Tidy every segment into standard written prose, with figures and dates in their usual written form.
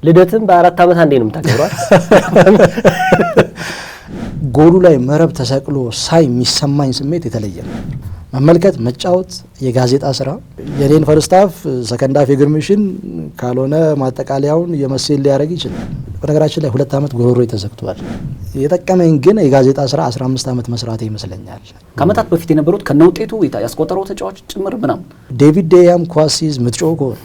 ልደትም በአራት ዓመት አንዴ ነው የምታከብረው። ጎሉ ላይ መረብ ተሰቅሎ ሳይ የሚሰማኝ ስሜት የተለየ ነው። መመልከት መጫወት የጋዜጣ ስራ የኔን ፈርስት ሃፍ ሰከንድ ሃፍ የግርምሽን ካልሆነ ማጠቃለያውን የመሰል ሊያደርግ ይችላል። በነገራችን ላይ 2 ዓመት ጎሮሮ ተዘግቷል። የጠቀመኝ ግን የጋዜጣ ስራ 15 ዓመት መስራት ይመስለኛል። ከአመታት በፊት የነበሩት ከነውጤቱ ያስቆጠረው ተጫዋች ጭምር ምናምን ዴቪድ ዴያም ኳሲዝ ምትጮህ ከሆነ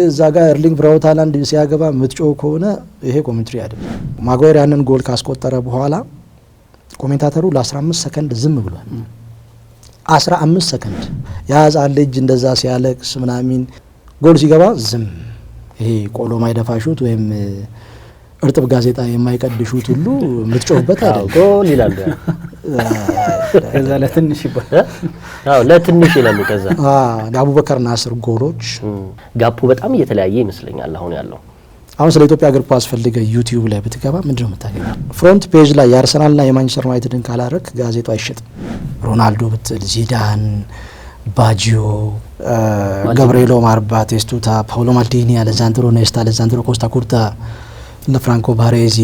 እዛ ጋር ኤርሊንግ ብራውት ሃላንድ ሲያገባ ምትጮህ ከሆነ ይሄ ኮሜንትሪ አይደለም። ማጓየር ያንን ጎል ካስቆጠረ በኋላ ኮሜንታተሩ ለ15 ሰከንድ ዝም ብሏል። 15 ሰከንድ ያዛል ልጅ እንደዛ ሲያለቅስ ምናምን ጎል ሲገባ ዝም። ይሄ ቆሎ ማይደፋሹት ወይም እርጥብ ጋዜጣ የማይቀድሹት ሁሉ ምትጮህበት አይደል ጎል ይላሉ። ከዛ ለትንሽ ይባላል። ለትንሽ ይላሉ። ከዛ አቡበከር ናስር ጎሎች ጋፑ በጣም እየተለያየ ይመስለኛል አሁን ያለው። አሁን ስለ ኢትዮጵያ እግር ኳስ ፈልገ ዩቲዩብ ላይ ብትገባ ምንድነው የምታገኘው? ፍሮንት ፔጅ ላይ የአርሰናልና የማንቸስተር ዩናይትድን ካላረክ ጋዜጣው አይሸጥም። ሮናልዶ ብትል ዚዳን፣ ባጂዮ፣ ገብርኤሎ ማርባ፣ ቴስቱታ፣ ፓውሎ ማልዲኒ፣ አሌዛንድሮ ኔስታ፣ አሌዛንድሮ ኮስታ ኩርታ፣ ፍራንኮ ባሬዚ፣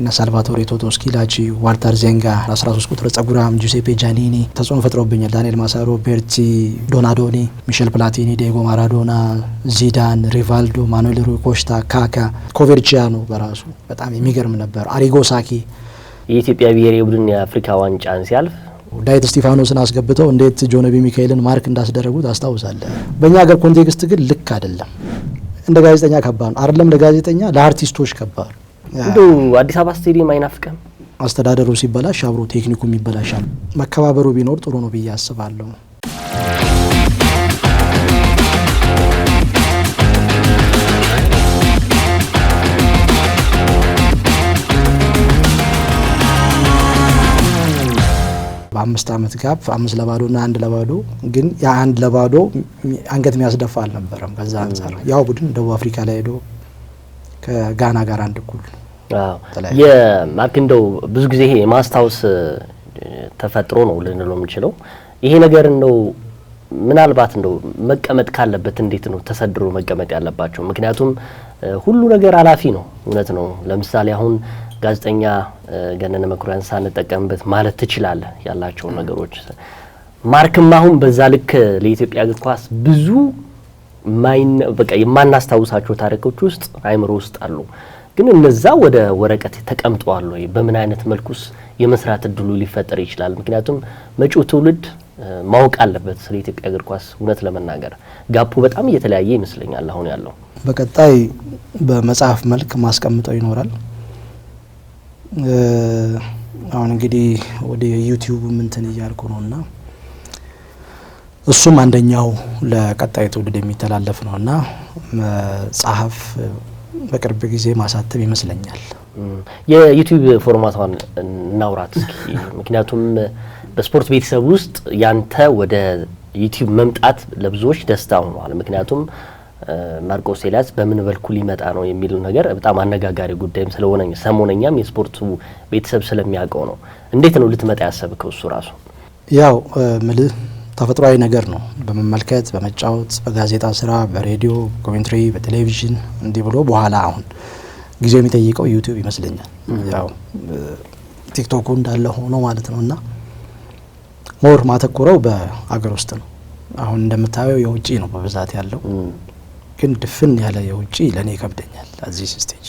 ሳልቫቶሬ ቶቶ ስኪላቺ፣ ዋልተር ዜንጋ፣ 13 ቁጥር ጸጉራም ጁሴፔ ጃኒኒ ተጽዕኖ ፈጥሮብኛል። ዳንኤል ማሳሮ፣ ቤርቲ፣ ዶናዶኒ፣ ሚሼል ፕላቲኒ፣ ዲየጎ ማራዶና፣ ዚዳን፣ ሪቫልዶ፣ ማኑኤል ሩይ ኮስታ፣ ካካ፣ ኮቨርቺያኖ በራሱ በጣም የሚገርም ነበር። አሪጎ ሳኪ የኢትዮጵያ ብሔራዊ ቡድን የአፍሪካ ዋንጫን ሲያልፍ ዳዊት ስቲፋኖስን አስገብተው እንዴት ጆነቢ ሚካኤልን ማርክ እንዳስደረጉት አስታውሳለሁ። በእኛ ሀገር ኮንቴክስት ግን ልክ አይደለም። እንደ ጋዜጠኛ ከባድ ነው አይደለም፣ ለጋዜጠኛ ለአርቲስቶች ከባድ። እንደው አዲስ አበባ ስቴዲየም አይናፍቅም? አስተዳደሩ ሲበላሽ አብሮ ቴክኒኩም ይበላሻል። መከባበሩ ቢኖር ጥሩ ነው ብዬ አስባለሁ። በ5 ዓመት ጋፕ 5-0 እና 1-0 ግን ያ 1-0 አንገት የሚያስደፋ አልነበረም። ከዛ አንፃር ያው ቡድን ደቡብ አፍሪካ ላይ ሄዶ ከጋና ጋር አንድ እኩል የማርክ እንደው ብዙ ጊዜ ይሄ ማስታወስ ተፈጥሮ ነው ልንለው የምንችለው ይሄ ነገር እንደው ምናልባት እንደው መቀመጥ ካለበት እንዴት ነው ተሰድሮ መቀመጥ ያለባቸው? ምክንያቱም ሁሉ ነገር አላፊ ነው። እውነት ነው። ለምሳሌ አሁን ጋዜጠኛ ገነነ መኩሪያን ሳንጠቀምበት ማለት ትችላለህ ያላቸው ነገሮች። ማርክም አሁን በዛ ልክ ለኢትዮጵያ እግር ኳስ ብዙ በቃ የማናስታውሳቸው ታሪኮች ውስጥ አይምሮ ውስጥ አሉ። ግን እነዛ ወደ ወረቀት ተቀምጠዋል ወይ? በምን አይነት መልኩስ የመስራት እድሉ ሊፈጠር ይችላል? ምክንያቱም መጪው ትውልድ ማወቅ አለበት ስለ ኢትዮጵያ እግር ኳስ። እውነት ለመናገር ጋፑ በጣም እየተለያየ ይመስለኛል አሁን ያለው። በቀጣይ በመጽሐፍ መልክ ማስቀምጠው ይኖራል። አሁን እንግዲህ ወደ ዩቲዩብ ምንትን እያልኩ ነውና እሱም አንደኛው ለቀጣይ ትውልድ የሚተላለፍ ነውና መጽሐፍ በቅርብ ጊዜ ማሳተም ይመስለኛል። የዩቲዩብ ፎርማቷን እናውራት እስኪ። ምክንያቱም በስፖርት ቤተሰብ ውስጥ ያንተ ወደ ዩቲዩብ መምጣት ለብዙዎች ደስታ ሆኗል። ምክንያቱም ማርቆስ ኤልያስ በምን መልኩ ሊመጣ ነው የሚሉ ነገር በጣም አነጋጋሪ ጉዳይም ስለሆነ ሰሞነኛም የስፖርቱ ቤተሰብ ስለሚያውቀው ነው። እንዴት ነው ልትመጣ ያሰብከው? እሱ ራሱ ያው ምልህ ተፈጥሯዊ ነገር ነው። በመመልከት በመጫወት በጋዜጣ ስራ በሬዲዮ ኮሜንትሪ በቴሌቪዥን እንዲህ ብሎ በኋላ አሁን ጊዜው የሚጠይቀው ዩቲዩብ ይመስለኛል። ያው ቲክቶኩ እንዳለ ሆኖ ማለት ነውና ሞር ማተኮረው በአገር ውስጥ ነው። አሁን እንደምታየው የውጪ ነው በብዛት ያለው፣ ግን ድፍን ያለ የውጪ ለኔ ይከብደኛል እዚህ ስቴጅ።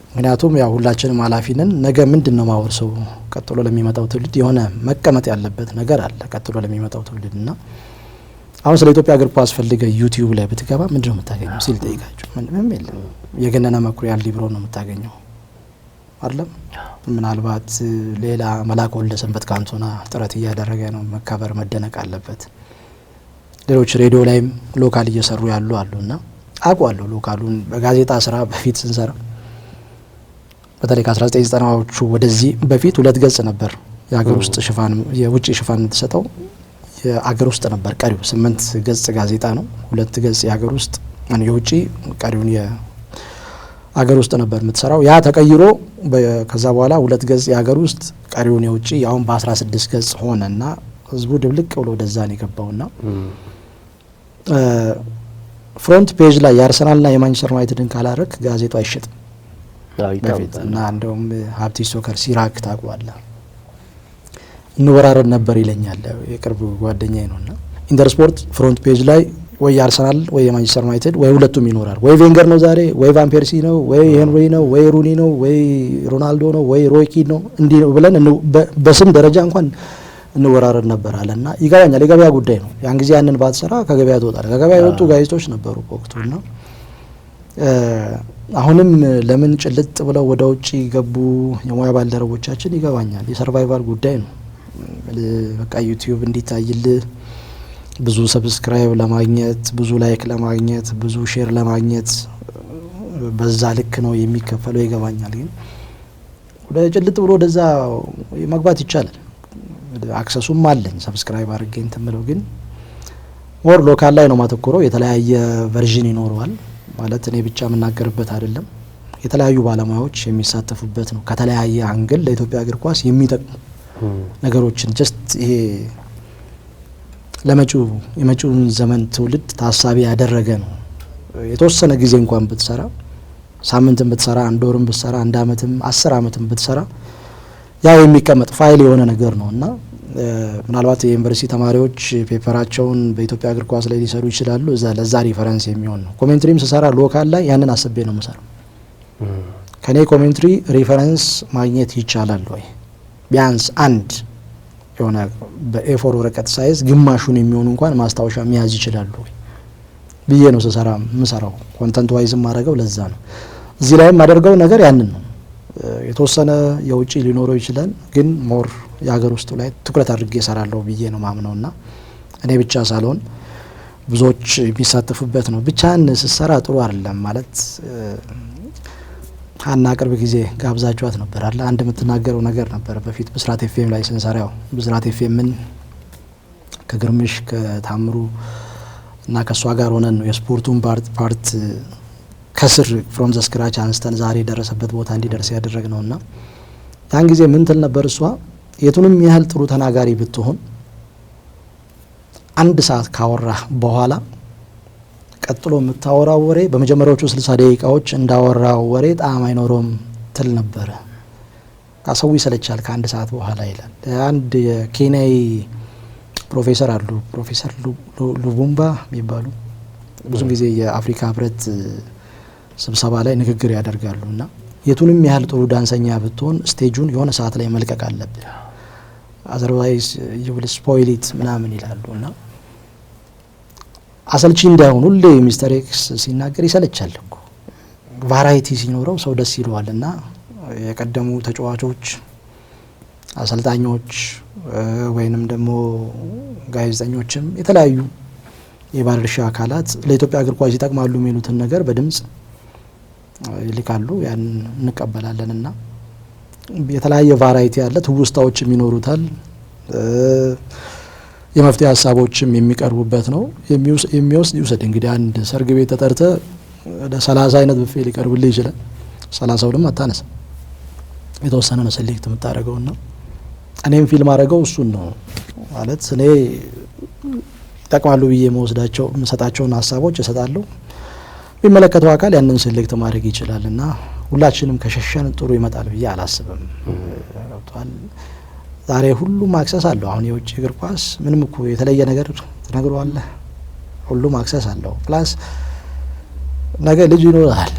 ምክንያቱም ያው ሁላችንም ኃላፊ ነን። ነገ ምንድነው ማወርሰው ቀጥሎ ለሚመጣው ትውልድ የሆነ መቀመጥ ያለበት ነገር አለ ቀጥሎ ለሚመጣው ትውልድና አሁን ስለ ኢትዮጵያ እግር ኳስ ፈልገ ዩቲዩብ ላይ ብትገባ ምንድነው የምታገኘው ሲል ጠይቃችሁ ምንም የለም። የገነነ መኩሪያ ሊብሮ ነው የምታገኘው አይደለም። ምናልባት ሌላ መላክ ወልደ ሰንበት ካንቶና ጥረት እያደረገ ነው፣ መከበር መደነቅ አለበት። ሌሎች ሬዲዮ ላይም ሎካል እየሰሩ ያሉ አሉና አቋለው ሎካሉን በጋዜጣ ስራ በፊት ስንሰራ በተለይ ከ1990ዎቹ ወደዚህ በፊት 2 ገጽ ነበር የሀገር ውስጥ ሽፋን የውጪ ሽፋን የምትሰጠው፣ የሀገር ውስጥ ነበር ቀሪው 8 ገጽ ጋዜጣ ነው። 2 ገጽ የሀገር ውስጥ የውጪ ቀሪውን የሀገር ውስጥ ነበር የምትሰራው። ያ ተቀይሮ ከዛ በኋላ 2 ገጽ የሀገር ውስጥ ቀሪውን የውጪ አሁን በ16 ገጽ ሆነና ህዝቡ ድብልቅ ብሎ ወደዛ ነው የገባውና ፍሮንት ፔጅ ላይ የአርሰናልና የማንቸስተር ዩናይትድን ካላረክ ጋዜጣው አይሸጥም በፊት እና እንደውም ሀብቲ ሶከር ሲራክ ታውቀዋለህ እንወራረድ ነበር ይለኛል የቅርብ ጓደኛዬ ነውና ኢንተርስፖርት ፍሮንት ፔጅ ላይ ወይ አርሰናል ወይ የማንቸስተር ዩናይትድ ወይ ሁለቱም ይኖራል ወይ ቬንገር ነው ዛሬ ወይ ቫን ፐርሲ ነው ወይ ሄንሪ ነው ወይ ሩኒ ነው ወይ ሮናልዶ ነው ወይ ሮይ ኪን ነው እንዲህ ነው ብለን በስም ደረጃ እንኳን እንወራረድ ነበር አለና ይገባኛል የገበያ ጉዳይ ነው ያን ጊዜ ያንን ባትሰራ ከገበያ ትወጣለህ ከገበያ የወጡ ጋዜጦች ነበሩ ወቅቱና አሁንም ለምን ጭልጥ ብለው ወደ ውጪ ገቡ የሙያ ባልደረቦቻችን ይገባኛል የሰርቫይቫል ጉዳይ ነው በቃ ዩቲዩብ እንዲታይልህ ብዙ ሰብስክራይብ ለማግኘት ብዙ ላይክ ለማግኘት ብዙ ሼር ለማግኘት በዛ ልክ ነው የሚከፈለው ይገባኛል ግን ወደ ጭልጥ ብሎ ወደዛ መግባት ይቻላል አክሰሱም አለኝ ሰብስክራይብ አድርጌ እንትን ብለው ግን ሞር ሎካል ላይ ነው ማተኮረው የተለያየ ቨርዥን ይኖረዋል ማለት እኔ ብቻ የምናገርበት አይደለም የተለያዩ ባለሙያዎች የሚሳተፉበት ነው ከተለያየ አንግል ለኢትዮጵያ እግር ኳስ የሚጠቅሙ ነገሮችን ጀስት ይሄ የመጪውን ዘመን ትውልድ ታሳቢ ያደረገ ነው የተወሰነ ጊዜ እንኳን ብትሰራ ሳምንትም ብትሰራ አንድ ወርም ብትሰራ አንድ አመትም 10 አመትም ብትሰራ ያው የሚቀመጥ ፋይል የሆነ ነገር ነውና ምናልባት የዩኒቨርሲቲ ተማሪዎች ፔፐራቸውን በኢትዮጵያ እግር ኳስ ላይ ሊሰሩ ይችላሉ ለዛ ሪፈረንስ የሚሆን ነው ኮሜንትሪም ስሰራ ሎካል ላይ ያንን አስቤ ነው የምሰራው ከኔ ኮሜንትሪ ሪፈረንስ ማግኘት ይቻላል ወይ ቢያንስ አንድ የሆነ በኤ4 ወረቀት ሳይዝ ግማሹን የሚሆኑ እንኳን ማስታወሻ መያዝ ይችላሉ ብዬ ነው ስሰራ ምሰራው ኮንተንት ዋይዝ ማድረገው ለዛ ነው እዚህ ላይ ማደርገው ነገር ያንን ነው የተወሰነ የውጪ ሊኖረው ይችላል ግን ሞር የሀገር ውስጥ ላይ ትኩረት አድርጌ እሰራለሁ ብዬ ነው ማምነውና እኔ ብቻ ሳልሆን ብዙዎች የሚሳተፉበት ነው ብቻን ስሰራ ጥሩ አይደለም ማለት ሀና ቅርብ ጊዜ ጋብዛጇት ነበር አለ አንድ የምትናገረው ነገር ነበር በፊት ብስራት ኤፍኤም ላይ ስንሰራው ብስራት ኤፍኤምን ከግርምሽ ከታምሩ እና ከሷ ጋር ሆነን ነው የስፖርቱን ፓርት ከስር ፍሮም ዘ ስክራች አንስተን ዛሬ ደረሰበት ቦታ እንዲደርስ ያደረግነውና ያን ጊዜ ምን ትል ነበር እሷ የቱንም ያህል ጥሩ ተናጋሪ ብትሆን አንድ ሰዓት ካወራህ በኋላ ቀጥሎ የምታወራው ወሬ በመጀመሪያዎቹ 60 ደቂቃዎች እንዳወራው ወሬ ጣዕም አይኖረውም ትል ነበር ካሰው ይሰለቻል ከአንድ ሰዓት በኋላ ይላል አንድ የኬንያዊ ፕሮፌሰር አሉ ፕሮፌሰር ሉቡምባ የሚባሉ ብዙ ጊዜ የአፍሪካ ህብረት ስብሰባ ላይ ንግግር ያደርጋሉና የቱንም ያህል ጥሩ ዳንሰኛ ብትሆን ስቴጁን የሆነ ሰዓት ላይ መልቀቅ አለብህ otherwise you will spoil it ምናምን ይላሉና አሰልቺ እንዳይሆን ሁሌ ሚስተር ኤክስ ሲናገር ይሰለቻል እኮ ቫራይቲ ሲኖረው ሰው ደስ ይለዋልና የቀደሙ ተጫዋቾች አሰልጣኞች ወይንም ደግሞ ጋዜጠኞችም የተለያዩ የባለድርሻ አካላት ለኢትዮጵያ እግር ኳስ ይጠቅማሉ የሚሉትን ነገር በድምጽ ይልካሉ ያን እንቀበላለንና የተለያየ ቫራይቲ ያለ ትውስታዎችም ይኖሩታል የመፍትሄ ሀሳቦችም የሚቀርቡበት ነው የሚወስድ ይውሰድ እንግዲህ አንድ ሰርግ ቤት ተጠርተ ወደ 30 አይነት ብፌ ሊቀርብልህ ይችላል 30 ደግሞ አታነሳ የተወሰነ ነው ሰሌክት የምታደርገውና እኔም ፊልም አደረገው እሱን ነው ማለት እኔ ይጠቅማሉ ብዬ መወስዳቸው መሰጣቸውን ሀሳቦች እሰጣለሁ የሚመለከተው አካል ያንን ሴሌክት ማድረግ ይችላልና ሁላችንም ከሸሸን ጥሩ ይመጣል ብዬ አላስብም ዛሬ ሁሉም አክሰስ አለው አሁን የውጭ እግር ኳስ ምንም እኮ የተለየ ነገር ተነግሯል ሁሉም አክሰስ አለው ፕላስ ነገ ልጅ ይኖራል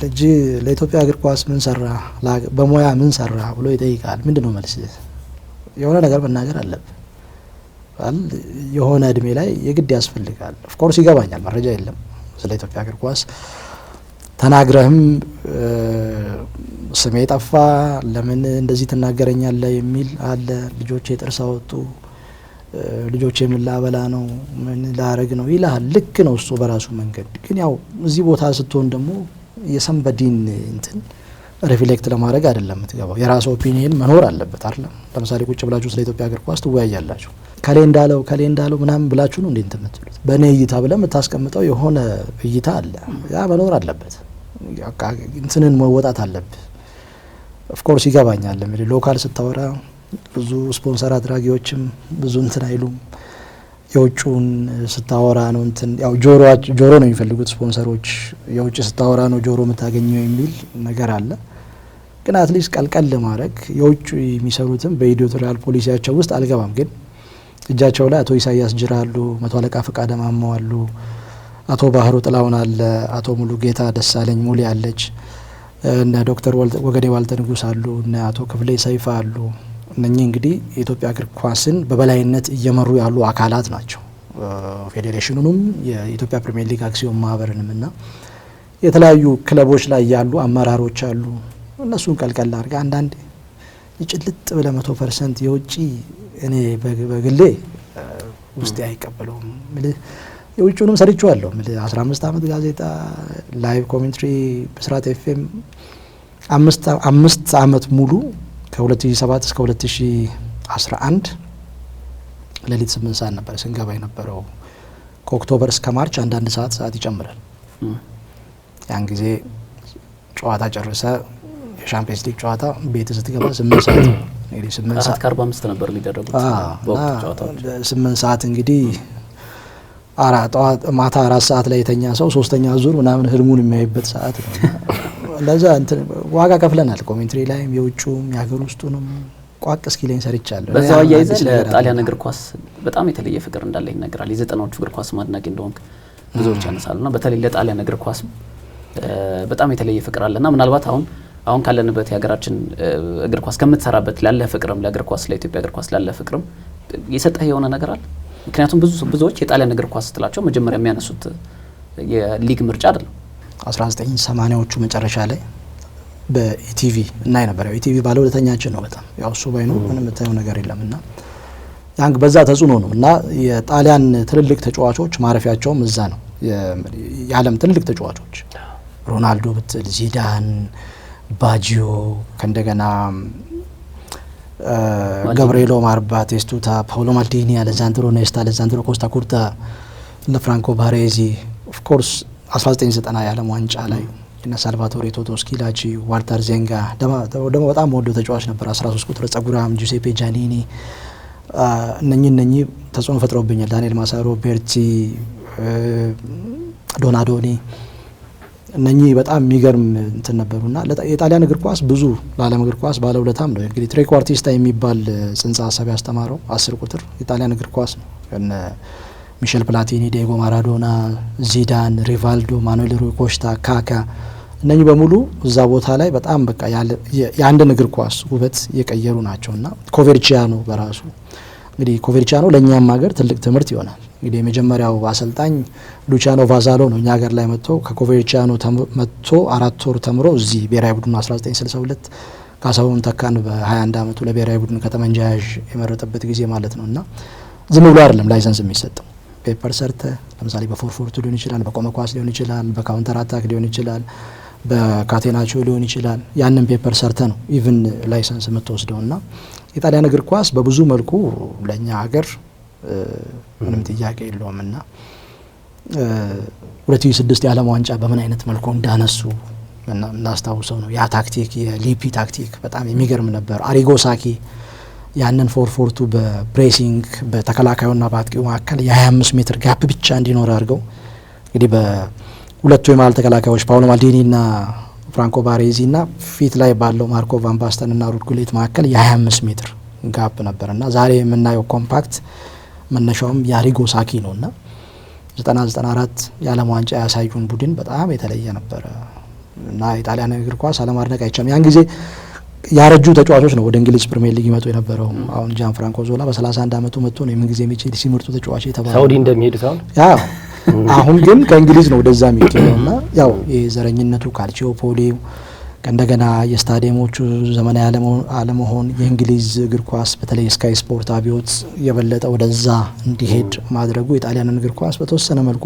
ልጅ ለኢትዮጵያ እግር ኳስ ምን ሰራ በሞያ ምን ሰራ ብሎ ይጠይቃል ምንድነው መልስ የሆነ ነገር መናገር አለበት የሆነ እድሜ ላይ የግድ ያስፈልጋል ኦፍ ኮርስ ይገባኛል መረጃ የለም ስለ ኢትዮጵያ እግር ኳስ ተናግረህም ስሜ ጠፋ ለምን እንደዚህ ተናገረኛለህ የሚል አለ ልጆቼ ጥርስ አወጡ ልጆቼ ምን ላበላ ነው ምን ላረግ ነው ይላል ልክ ነው እሱ በራሱ መንገድ ግን ያው እዚህ ቦታ ስትሆን ደግሞ የሰንበዲን እንትን ሪፍሌክት ለማድረግ አይደለም የምትገባው የራሱ ኦፒኒየን መኖር አለበት አይደል ለምሳሌ ቁጭ ብላችሁ ስለ ኢትዮጵያ እግር ኳስ ትወያያላችሁ ከሌ እንዳለው ምናምን ብላችሁ ነው እንዴት ተመጥሉት በእኔ እይታ ብለህ የምታስቀምጠው የሆነ እይታ አለ ያ መኖር አለበት እንትንን መወጣት አለበት ኦፍ ኮርስ ይገባኛል እንግዲህ ሎካል ስታወራ ብዙ ስፖንሰር አድራጊዎችም ብዙ እንትን አይሉም የውጭውን ስታወራ ነው እንትን ያው ጆሮ ነው የሚፈልጉት ስፖንሰሮች የውጭ ስታወራ ነው ጆሮ የምታገኘው የሚል ነገር አለ። ግን አትሊስት ቀልቀል ለማድረግ የውጭ የሚሰሩትም በኤዲቶሪያል ፖሊሲያቸው ውስጥ አልገባም። ግን እጃቸው ላይ አቶ ኢሳያስ ጅራሉ፣ መቶ አለቃ ፈቃደ ማሞ አሉ፣ አቶ ባህሩ ጥላውን አለ፣ አቶ ሙሉ ጌታ ደሳለኝ ሙሌ አለች፣ እነ ዶክተር ወገኔ ዋልተ ንጉስ አሉ፣ እነ አቶ ክፍሌ ሰይፋ አሉ። እነኚህ እንግዲህ የኢትዮጵያ እግር ኳስን በበላይነት እየመሩ ያሉ አካላት ናቸው። ፌዴሬሽኑንም የኢትዮጵያ ፕሪሚየር ሊግ አክሲዮን ማህበርንም እና የተለያዩ ክለቦች ላይ ያሉ አመራሮች አሉ። እነሱን ቀልቀል አድርጋ አንዳንዴ ይጭልጥ ብለ 100% የውጪ እኔ በግሌ ውስጤ አይቀበለውም። ምልህ የውጭውንም ሰርቼዋለሁ። ምልህ 15 አመት ጋዜጣ ላይቭ ኮሜንትሪ በስራት ኤፍኤም 5 አመት ሙሉ ከ2007 እስከ 2011 ሌሊት 8 ሰዓት ነበር ስንገባ የነበረው። ከኦክቶበር እስከ ማርች አንዳንድ ሰዓት ይጨምራል። ያን ጊዜ ጨዋታ ጨርሰ የሻምፒየንስ ሊግ ጨዋታ ቤት ስትገባ 8 ሰዓት እንግዲህ 8 ሰዓት ከ45 ነበር የሚደረጉት በወቅቱ ጨዋታዎች። 8 ሰዓት እንግዲህ ማታ 4 ሰዓት ላይ የተኛ ሰው ሶስተኛ ዙር ምናምን ህልሙን የሚያይበት ሰዓት ነው። ለዛ እንትን ዋጋ ከፍለናል። ኮሜንትሪ ላይም የውጭውም የሀገር ውስጡንም ቋቅ እስኪለኝ ሰርቻለሁ። በዛው አያይዘ ለጣሊያን እግር ኳስ በጣም የተለየ ፍቅር እንዳለ ይነገራል። የ90ዎቹ እግር ኳስ ማድናቂ እንደሆንክ ብዙዎች ያነሳሉና በተለይ ለጣሊያን እግር ኳስ በጣም የተለየ ፍቅር አለና ምናልባት አሁን ካለንበት የሀገራችን እግር ኳስ ከምትሰራበት ላለ ፍቅርም ለእግር ኳስ ለኢትዮጵያ እግር ኳስ ላለ ፍቅርም የሰጠህ የሆነ ነገር አለ? ምክንያቱም ብዙዎች የጣሊያን እግር ኳስ ስትላቸው መጀመሪያ የሚያነሱት የሊግ ምርጫ አይደለም። 1980ዎቹ መጨረሻ ላይ በኢቲቪ እናይ ነበር። ኢቲቪ ባለውለተኛችን ነው በጣም ያው እሱ ባይኖር ምንም የምታየው ነገር የለምና ያን በዛ ተጽዕኖ ነው እና የጣሊያን ትልልቅ ተጫዋቾች ማረፊያቸውም እዛ ነው። የዓለም ትልልቅ ተጫዋቾች ሮናልዶ ብትል፣ ዚዳን፣ ባጂዮ ከእንደገና ገብርኤሎ ማርባ፣ ቴስቱታ፣ ፓውሎ ማልዲኒ፣ አሌዛንድሮ ኔስታ፣ አሌዛንድሮ ኮስታ ኩርታ፣ ፍራንኮ ባሬዚ ኦፍ ኮርስ 1990 የዓለም ዋንጫ ላይ እነ ሳልቫቶሬ ቶቶ ስኪላቺ፣ ዋልተር ዜንጋ ደግሞ በጣም ወዶ ተጫዋች ነበር 13 ቁጥር ጸጉራም ጁሴፔ ጃኒኒ። እነኚህ ተጽዕኖ ፈጥረውብኛል። ዳንኤል ማሳሮ፣ ቤርቲ፣ ዶናዶኒ እነኚህ በጣም የሚገርም እንትን ነበሩና የጣሊያን እግር ኳስ ብዙ ለዓለም እግር ኳስ ባለውለታም ነው። እንግዲህ ትሬኳርቲስታ የሚባል ጽንሰ ሀሳብ ያስተማረው 10 ቁጥር የጣሊያን እግር ኳስ ነው። እነ ሚሼል ፕላቲኒ፣ ዲዬጎ ማራዶና፣ ዚዳን፣ ሪቫልዶ፣ ማኑኤል ሩይ ኮስታ፣ ካካ እነኚህ በሙሉ እዛ ቦታ ላይ በጣም በቃ የአንድን እግር ኳስ ውበት የቀየሩ ናቸውና ኮቨርቺያኖ በራሱ እንግዲህ ኮቨርቺያኖ ለእኛም ሀገር ትልቅ ትምህርት ይሆናል። እንግዲህ የመጀመሪያው አሰልጣኝ ሉቺያኖ ቫዛሎ ነው። እኛ ሀገር ላይ መጥቶ ከኮቨርቺያኖ መጥቶ 4 ወር ተምሮ እዚህ ብሔራዊ ቡድኑ 1962 ካሳሁን ተካን በ21 አመቱ ለብሔራዊ ቡድን ከተመንጃ ያዥ የመረጠበት ጊዜ ማለት ነውና ዝም ብሎ አይደለም ላይሰንስ የሚሰጠው። ፔፐር ሰርተ ለምሳሌ በፎርፎርቱ ሊሆን ይችላል፣ በቆመ ኳስ ሊሆን ይችላል፣ በካውንተር አታክ ሊሆን ይችላል፣ በካቴናቾ ሊሆን ይችላል። ያንን ፔፐር ሰርተ ነው ኢቭን ላይሰንስ የምትወስደውና የጣሊያን እግር ኳስ በብዙ መልኩ ለኛ ሀገር ምንም ጥያቄ የለውምና 2006 የዓለም ዋንጫ በምን አይነት መልኩ እንዳነሱ እናስታውሰው ነው። ያ ታክቲክ የሊፒ ታክቲክ በጣም የሚገርም ነበር። አሪጎ ሳኪ ያንን 442 በፕሬሲንግ በተከላካዩና በአጥቂው መካከል የ25 ሜትር ጋፕ ብቻ እንዲኖር አድርገው እንግዲህ በሁለቱ የመሀል ተከላካዮች ፓውሎ ማልዲኒና ፍራንኮ ባሬዚና ፊት ላይ ባለው ማርኮ ቫን ባስተንና ሩድ ጉሌት መካከል የ25 ሜትር ጋፕ ነበርና ዛሬ የምናየው ኮምፓክት መነሻውም የአሪጎ ሳኪ ነውና 94 የዓለም ዋንጫ ያሳዩን ቡድን በጣም የተለየ ነበረ እና የጣሊያን እግር ኳስ አለማድነቅ አይቻልም። ያን ጊዜ ያረጁ ተጫዋቾች ነው ወደ እንግሊዝ ፕሪሚየር ሊግ ይመጡ የነበረው። አሁን ጃን ፍራንኮ ዞላ በ31 አመቱ መጥቶ ነው የምንጊዜ ቼልሲ ምርጡ ተጫዋች የተባለው። ሳውዲ እንደሚሄዱት አሁን ግን ከእንግሊዝ ነው ወደዛ የሚገኘውና ያው የዘረኝነቱ ካልቺዮ ፖሊ እንደገና የስታዲየሞቹ ዘመናዊ አለመሆን የእንግሊዝ እግር ኳስ በተለይ ስካይ ስፖርት አብዮት የበለጠ ወደዛ እንዲሄድ ማድረጉ የጣሊያንን እግር ኳስ በተወሰነ መልኩ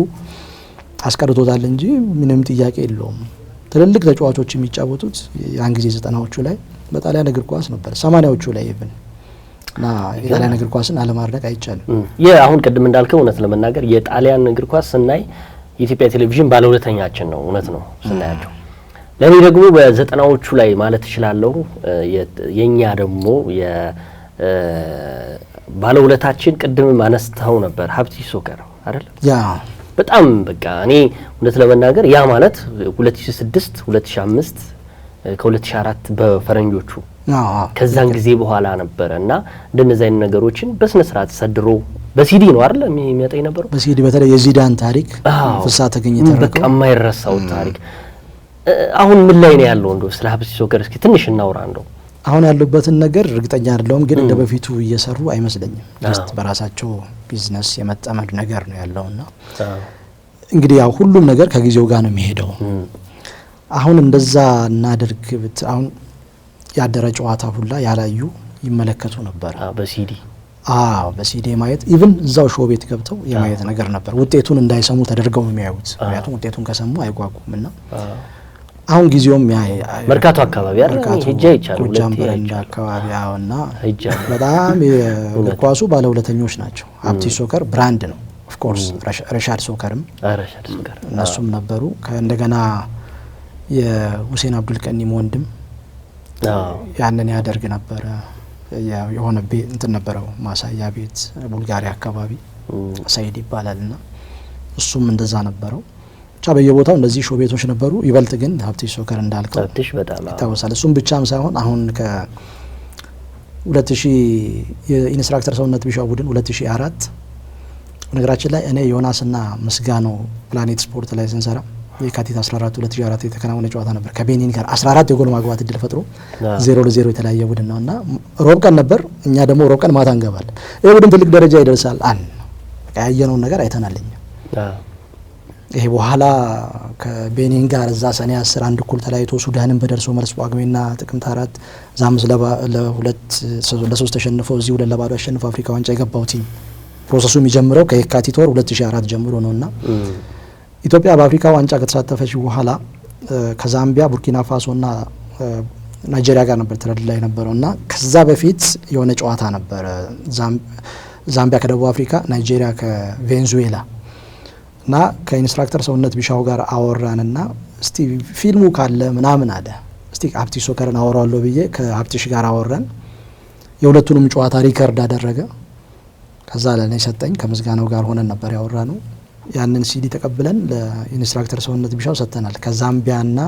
አስቀርቶታል እንጂ ምንም ጥያቄ የለውም። ትልልቅ ተጫዋቾች የሚጫወቱት ያን ጊዜ 90ዎቹ ላይ በጣሊያን እግር ኳስ ነበር፣ 80ዎቹ ላይ ይብን እና የጣሊያን እግር ኳስን አለማድነቅ አይቻልም። አሁን ቅድም እንዳልከው እውነት ለመናገር የጣሊያን እግር ኳስ ስናይ የኢትዮጵያ ቴሌቪዥን ባለውለተኛችን ነው። እውነት ነው ስናያቸው። ለኔ ደግሞ በ90ዎቹ ላይ ማለት እችላለሁ የኛ ደግሞ ባለውለታችን ቅድም አነስተው ነበር ሀብቲ ሶከር አይደል? ያ በጣም በቃ እኔ እውነት ለመናገር ያ ማለት 2006 2005 ከ2004 በፈረንጆቹ ከዛን ጊዜ በኋላ ነበርና እንደነዚህ አይነት ነገሮችን በስነ ስርዓት ሰድሮ በሲዲ ነው አይደል የሚያጠይ ነበር። በሲዲ በተለይ የዚዳን ታሪክ ፍሳ ተገኘ ተረከው በቃ የማይረሳው ታሪክ። አሁን ምን ላይ ነው ያለው? እንደው ስለ ሀብቲ ሶከር እስኪ ትንሽ እናውራ። እንደው አሁን ያሉበትን ነገር እርግጠኛ አይደለሁም፣ ግን እንደ በፊቱ እየሰሩ አይመስለኝም። ጀስት በራሳቸው ቢዝነስ የመጠመድ ነገር ነው ያለውና እንግዲህ ያው ሁሉም ነገር ከጊዜው ጋር ነው የሚሄደው። አሁን እንደዛ እናደርግ አሁን ያደረ ጨዋታ ሁላ ያላዩ ይመለከቱ ነበር በሲዲ በሲዲ ማየት ኢቭን እዛው ሾው ቤት ገብተው የማየት ነገር ነበር። ውጤቱን እንዳይሰሙ ተደርገው ነው የሚያዩት። ምክንያቱም ውጤቱን ከሰሙ አይጓጉምና አሁን ጊዜውም መርካቶ አካባቢ አይደል ሄጄ ይቻላል ጃምበረንዳ አካባቢ አውና በጣም የኳሱ ባለውለተኞች ናቸው። ሀብቲ ሶከር ብራንድ ነው ኦፍ ኮርስ። ረሻድ ሶከርም እነሱም ነበሩ። ከእንደገና የሁሴን አብዱል ቀኒም ወንድም ያንን ያደርግ ነበረ። የሆነ ቤት እንትን ነበረው ማሳያ ቤት ቡልጋሪያ አካባቢ ሰይድ ይባላልና እሱም እንደዛ ነበረው። ብቻ በየቦታው እንደዚህ ሾው ቤቶች ነበሩ። ይበልጥ ግን ሀብቲ ሶከር እንዳልከው ሀብቲሽ በጣም ይታወሳል። እሱም ብቻም ሳይሆን አሁን ከ2000 የኢንስትራክተር ሰውነት ቢሻው ቡድን 2004 ነገራችን ላይ እኔ ዮናስና ምስጋናው ፕላኔት ስፖርት ላይ ስንሰራ የካቲት 14 2004 የተከናወነ ጨዋታ ነበር ከቤኒን ጋር 14 የጎል ማግባት እድል ፈጥሮ 0-0 የተለያየ ቡድን ነውና ሮብ ቀን ነበር። እኛ ደግሞ ሮብ ቀን ማታ እንገባለን። ይሄ ቡድን ትልቅ ደረጃ ይደርሳል በቃ ያየነውን ነገር አይተናልኝ። ይሄ በኋላ ከቤኒን ጋር እዛ ሰኔ 10 አንድ እኩል ተለያይቶ ሱዳንን በደርሶ መልስ ጳጉሜና ጥቅምት 4 ዛምስ ለ2-3 ተሸንፈው እዚህ 2-0 አሸንፈው አፍሪካ ዋንጫ የገባው ቲም ፕሮሰሱ የሚጀምረው ከየካቲት ወር 2004 ጀምሮ ነውና ኢትዮጵያ በአፍሪካ ዋንጫ ከተሳተፈች በኋላ ከዛምቢያ ቡርኪና ፋሶና ናይጄሪያ ጋር ነበር ትረድ ላይ ነበረውና ከዛ በፊት የሆነ ጨዋታ ነበር ዛምቢያ ከደቡብ አፍሪካ፣ ናይጄሪያ ከቬንዙዌላ እና ከኢንስትራክተር ሰውነት ቢሻው ጋር አወራንና እስቲ ፊልሙ ካለ ምናምን አለ። እስቲ ሀብቲ ሶከርን አወራለሁ ብዬ ከሀብቲሽ ጋር አወራን። የሁለቱንም ጨዋታ ሪከርድ አደረገ። ከዛ ለኔ ሰጠኝ። ከምስጋናው ጋር ሆነን ነበር ያወራነው። ያንን ሲዲ ተቀብለን ለኢንስትራክተር ሰውነት ቢሻው ሰጥተናል። ከዛምቢያና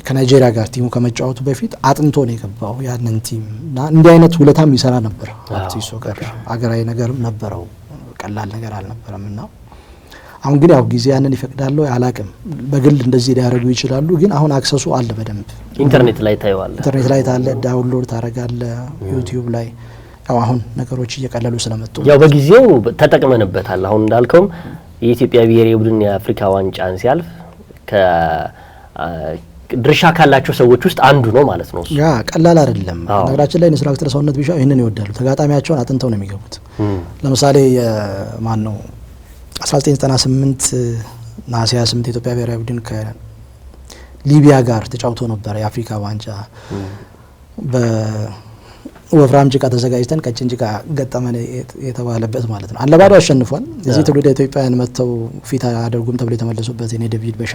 ከናይጄሪያ ጋር ቲሙ ከመጫወቱ በፊት አጥንቶ ነው የገባው ያንን ቲም እና እንዲህ አይነት ውለታም ይሰራ ነበር ሀብቲ ሶከር። አገራዊ ነገርም ነበረው፣ ቀላል ነገር አልነበረምና አሁን ግን ያው ጊዜ ያንን ይፈቅዳል አላቅም። በግል እንደዚህ ሊያደርጉ ይችላሉ፣ ግን አሁን አክሰሱ አለ በደንብ ኢንተርኔት ላይ ታለ ዳውንሎድ ታረጋለ ዩቲዩብ ላይ። ያው አሁን ነገሮች እየቀለሉ ስለመጡ ያው በጊዜው ተጠቅመንበታል። አሁን እንዳልከውም የኢትዮጵያ ብሔራዊ ቡድን የአፍሪካ ዋንጫን ሲያልፍ ከድርሻ ካላቸው ሰዎች ውስጥ አንዱ ነው ማለት ነው። ያ ቀላል አይደለም። ነገራችን ላይ ኢንስትራክተር ሰውነት ቢሻው ይሄንን ይወዳሉ። ተጋጣሚያቸውን አጥንተው ነው የሚገቡት። ለምሳሌ ማን ነው 1998 ነሐሴ 28 የኢትዮጵያ ብሔራዊ ቡድን ከሊቢያ ጋር ተጫውቶ ነበር የአፍሪካ ዋንጫ። በወፍራም ጭቃ ተዘጋጅተን ቀጭን ጭቃ ገጠመን የተባለበት ማለት ነው። አለባዶ አሸንፏል። እዚህ ትውልደ ኢትዮጵያውያን መጥተው ፊት አደርጉም ተብሎ የተመለሱበት የኔ ዴቪድ በሻ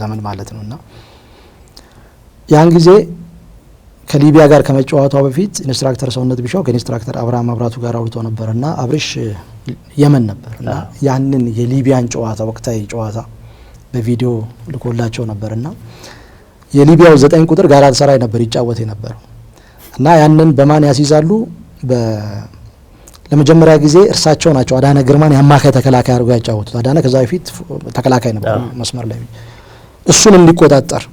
ዘመን ማለት ነውና ያን ጊዜ ከሊቢያ ጋር ከመጫወቷ በፊት ኢንስትራክተር ሰውነት ቢሻው ከኢንስትራክተር አብርሃም አብራቱ ጋር አውርቶ ነበርና አብርሽ የመን ነበርና ያንን የሊቢያን ጨዋታ ወቅታዊ ጨዋታ በቪዲዮ ልኮላቸው ነበርና የሊቢያው 9 ቁጥር ጋራት ሰራይ ነበር ይጫወት የነበረው እና ያንን በማን ያስይዛሉ? ለመጀመሪያ ጊዜ እርሳቸው ናቸው አዳነ ግርማን ያማካይ ተከላካይ አድርገው ያጫወቱት። አዳነ ከዛ በፊት ተከላካይ ነበር መስመር ላይ እሱን እንዲቆጣጠር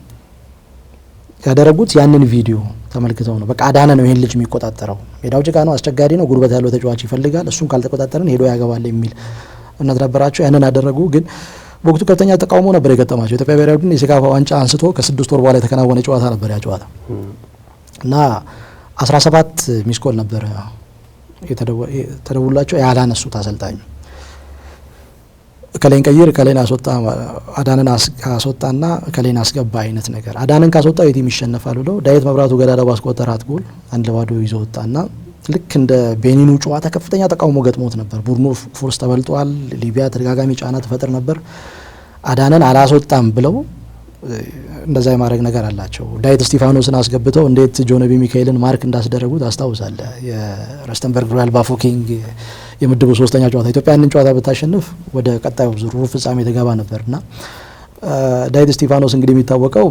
ያደረጉት ያንን ቪዲዮ ተመልክተው ነው። በቃ አዳነ ነው ይሄን ልጅ የሚቆጣጠረው፣ ሜዳው ጭቃ ነው፣ አስቸጋሪ ነው፣ ጉልበት ያለው ተጫዋች ይፈልጋል፣ እሱን ካልተቆጣጠረን ሄዶ ያገባል የሚል እምነት ነበራቸው። ያንን አደረጉ። ግን በወቅቱ ከፍተኛ ተቃውሞ ነበር የገጠማቸው። ኢትዮጵያ ብሔራዊ ቡድን የሴካፋ ዋንጫ አንስቶ ከ6 ወር በኋላ የተከናወነ ጨዋታ ነበር ያ ጨዋታ እና 17 ሚስኮል ነበር የተደውላቸው ያላነሱት አሰልጣኙ ከሌን ቀይር ከሌን አስወጣ አዳነን አስወጣና ከሌን አስገባ አይነት ነገር። አዳነን ካስወጣ የቲም ይሸነፋል ብለው ዳዊት መብራቱ ገዳዳ ባስቆጠራት ጎል 1-0 ይዞ ወጣና ልክ እንደ ቤኒኑ ጨዋታ ከፍተኛ ተቃውሞ ገጥሞት ነበር። ቡድኑ ፎርስ ተበልጧል። ሊቢያ ተደጋጋሚ ጫና ተፈጥር ነበር። አዳነን አላስወጣም ብለው እንደዛ የማድረግ ነገር አላቸው። ዳዊት እስጢፋኖስን አስገብተው እንዴት ጆኖቢ ሚካኤልን ማርክ እንዳስደረጉት አስታውሳለህ። የረስተንበርግ ሮያል ባፎኪንግ የምድቡ 3ኛ ጨዋታ ኢትዮጵያ ያንን ጨዋታ ብታሸንፍ ወደ ቀጣዩ ዙር ሩብ ፍጻሜ ተገባ ነበርና ዳዊት እስጢፋኖስ እንግዲህ የሚታወቀው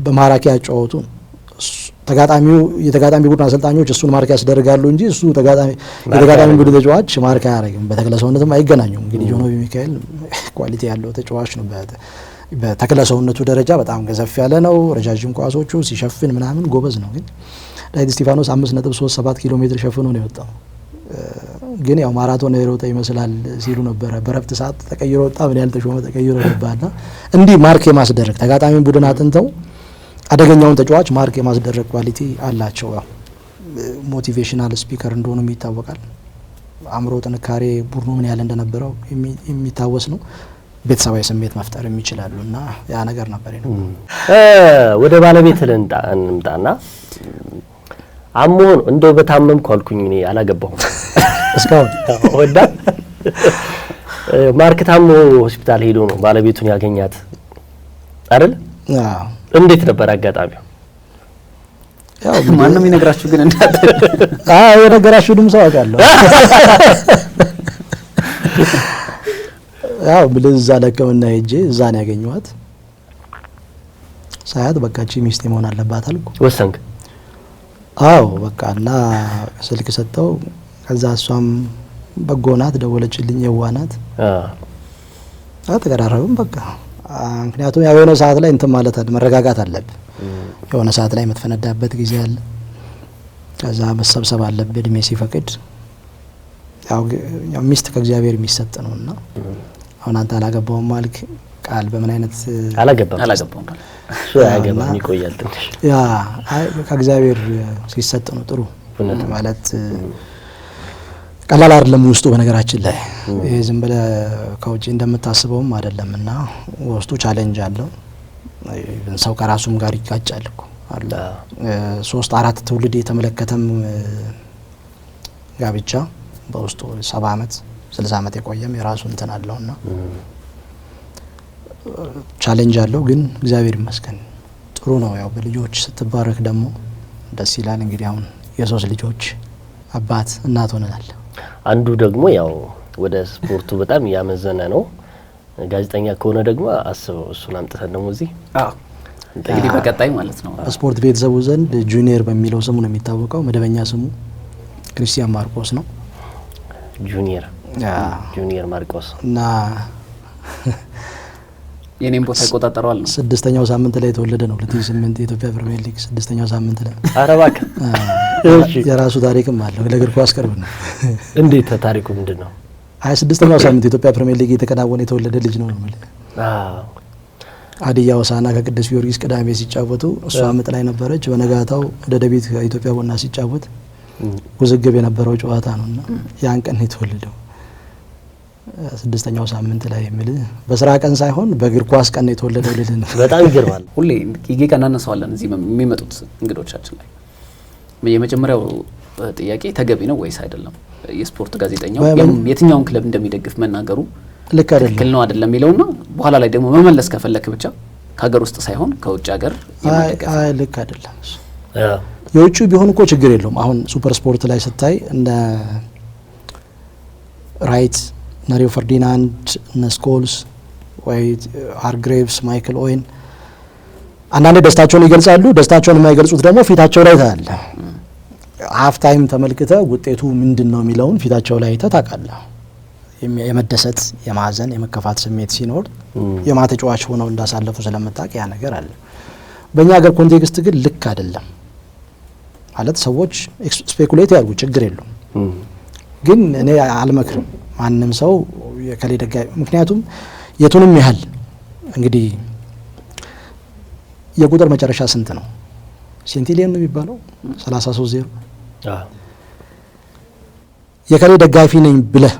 በማራኪ አጫወቱ የተጋጣሚ ቡድን አሰልጣኞች እሱን ማርክ ያስደርጋሉ እንጂ እሱ የተጋጣሚ ቡድን ተጫዋች ማርክ አያደርግም። በተክለ ሰውነትም አይገናኙም። እንግዲህ ጆኖቢ ሚካኤል ኳሊቲ ያለው ተጫዋች ነው። በተክለ ሰውነቱ ደረጃ በጣም ገዘፍ ያለ ነው። ረጃጅም ኳሶቹ ሲሸፍን ምናምን ጎበዝ ነው። ግን ዳዊት እስጢፋኖስ 5.37 ኪሎ ሜትር ሸፍኖ ነው የወጣው። ግን ያው ማራቶን የሮጠ ይመስላል ሲሉ ነበረ። በረፍት ሰዓት ተቀይሮ ወጣ። ምን ያህል ተሾመ ተቀይሮ ወጣና እንዲህ ማርክ የማስደረግ ተጋጣሚ ቡድን አጥንተው አደገኛውን ተጫዋች ማርክ የማስደረግ ኳሊቲ አላቸው። ያው ሞቲቬሽናል ስፒከር እንደሆኑም ይታወቃል። አእምሮ ጥንካሬ ቡድኑ ምን ያህል እንደነበረው የሚታወስ ነው። ቤተሰባዊ ስሜት መፍጠር የሚችላሉ እና ያ ነገር ነበር ነው። ወደ ባለቤት እንምጣና አሞን እንደው በታመምኩ አልኩኝ እኔ አላገባሁም እስካሁን ወዳ ማርክ ታሞ ሆስፒታል ሄዶ ነው ባለቤቱን ያገኛት አይደል? አዎ። እንዴት ነበር አጋጣሚው? ያው ማንንም ይነግራችሁ ግን እንዳት የነገራችሁንም ሰው አውቃለሁ። ያው ብልዛ ለሕክምና ሄጄ እዛ ነው ያገኘኋት። ሳያት በቃ እቺ ሚስቴ መሆን አለባት አልኩ። ወሰንክ? አዎ በቃ እና ስልክ ሰጠው። ከዛ እሷም በጎ ናት፣ ደወለችልኝ። የዋናት ተቀራረብን በቃ። ምክንያቱም ያው የሆነ ሰዓት ላይ እንትን ማለት መረጋጋት አለብህ። የሆነ ሰዓት ላይ የምትፈነዳበት ጊዜ አለ። ከዛ መሰብሰብ አለብህ እድሜ ሲፈቅድ። ያው ሚስት ከእግዚአብሔር የሚሰጥ ነውና አሁን አንተ አላገባውም ማልክ ቃል በምን አይነት አላገባም እሱ ያገባም ይቆያል ትንሽ ያ ከእግዚአብሔር ሲሰጥ ነው ጥሩ ማለት ቀላል አይደለም ውስጡ። በነገራችን ላይ ይሄ ዝም ብለህ ከውጪ እንደምታስበውም አይደለምና ውስጡ ቻሌንጅ አለው። ሰው ከራሱም ጋር ይጋጫል እኮ አለ 3-4 ትውልድ የተመለከተም ጋብቻ በውስጡ 70 አመት 60 አመት የቆየም የራሱ እንትን አለውና ቻሌንጅ አለው። ግን እግዚአብሔር ይመስገን ጥሩ ነው። ያው በልጆች ስትባረክ ደግሞ ደስ ይላል። እንግዲህ አሁን የ3 ልጆች አባት እናት ሆነናል። አንዱ ደግሞ ያው ወደ ስፖርቱ በጣም ያመዘነ ነው። ጋዜጠኛ ከሆነ ደግሞ አስበው እሱን አምጥተን ደግሞ እዚህ እንግዲህ በቀጣይ ማለት ነው ስፖርት ቤተሰቡ ዘንድ ጁኒየር በሚለው ስሙ ነው የሚታወቀው። መደበኛ ስሙ ክርስቲያን ማርቆስ ነው። ጁኒየር ማርቆስ እና የኔም ቦታ ይቆጣጠረዋል ነው። 6ኛው ሳምንት ላይ የተወለደ ነው። 2008 የኢትዮጵያ ፕሪሚየር ሊግ 6ኛው ሳምንት ላይ አረባክ የራሱ ታሪክም አለው። ለእግር ኳስ ቅርብ ነው። እንዴት ታሪኩ ምንድነው? 26ኛው ሳምንት የኢትዮጵያ ፕሪሚየር ሊግ የተከናወነ የተወለደ ልጅ ነው ማለት። ሀዲያ ሆሳዕና ከቅዱስ ጊዮርጊስ ቅዳሜ ሲጫወቱ እሷ ምጥ ላይ ነበረች። በነጋታው ደደቢት ከኢትዮጵያ ቡና ሲጫወት ውዝግብ የነበረው ጨዋታ ነውና ያን ቀን የተወለደው 6ኛው ሳምንት ላይ የሚል በስራ ቀን ሳይሆን በእግር ኳስ ቀን የተወለደው ልጅ ነው። በጣም ይገርማል። ሁሌ ይጌ እናነሳዋለን እዚህ የሚመጡት እንግዶቻችን ላይ። የመጀመሪያው ጥያቄ ተገቢ ነው ወይስ አይደለም? የስፖርት ጋዜጠኛው የትኛውን ክለብ እንደሚደግፍ መናገሩ ልክ አይደለም ትክክል ነው አይደለም የሚለውና በኋላ ላይ ደግሞ መመለስ ከፈለክ ብቻ ከሀገር ውስጥ ሳይሆን ከውጭ ሀገር የመደገፍ ልክ አይደለም። የውጭ ቢሆን እኮ ችግር የለውም። አሁን ሱፐር ስፖርት ላይ ስታይ እንደ ራይት እነ ሪዮ ፈርዲናንድ እነ ስኮልስ ወይ ሃርግሬቭስ ማይክል ኦዌን አንዳንዴ ደስታቸውን ይገልጻሉ። ደስታቸውን የማይገልጹት ደግሞ ፊታቸው ላይ ታያለ። ሀፍ ታይም ተመልክተ ውጤቱ ምንድነው የሚለውን ፊታቸው ላይ ታውቃለህ። የመደሰት የማዘን የመከፋት ስሜት ሲኖር የማተጫዋች ሆነው እንዳሳለፉ ስለምታውቅ ያ ነገር አለ። በእኛ ሀገር ኮንቴክስት ግን ልክ አይደለም ማለት ሰዎች ስፔኩሌት ያርጉ ችግር የለውም። ግን እኔ አልመክርም ማንም ሰው የከሌ ደጋፊ። ምክንያቱም የቱንም ያህል እንግዲህ የቁጥር መጨረሻ ስንት ነው? ሴንቲሊየን ነው የሚባለው 33-0 የከሌ ደጋፊ ነኝ ብለህ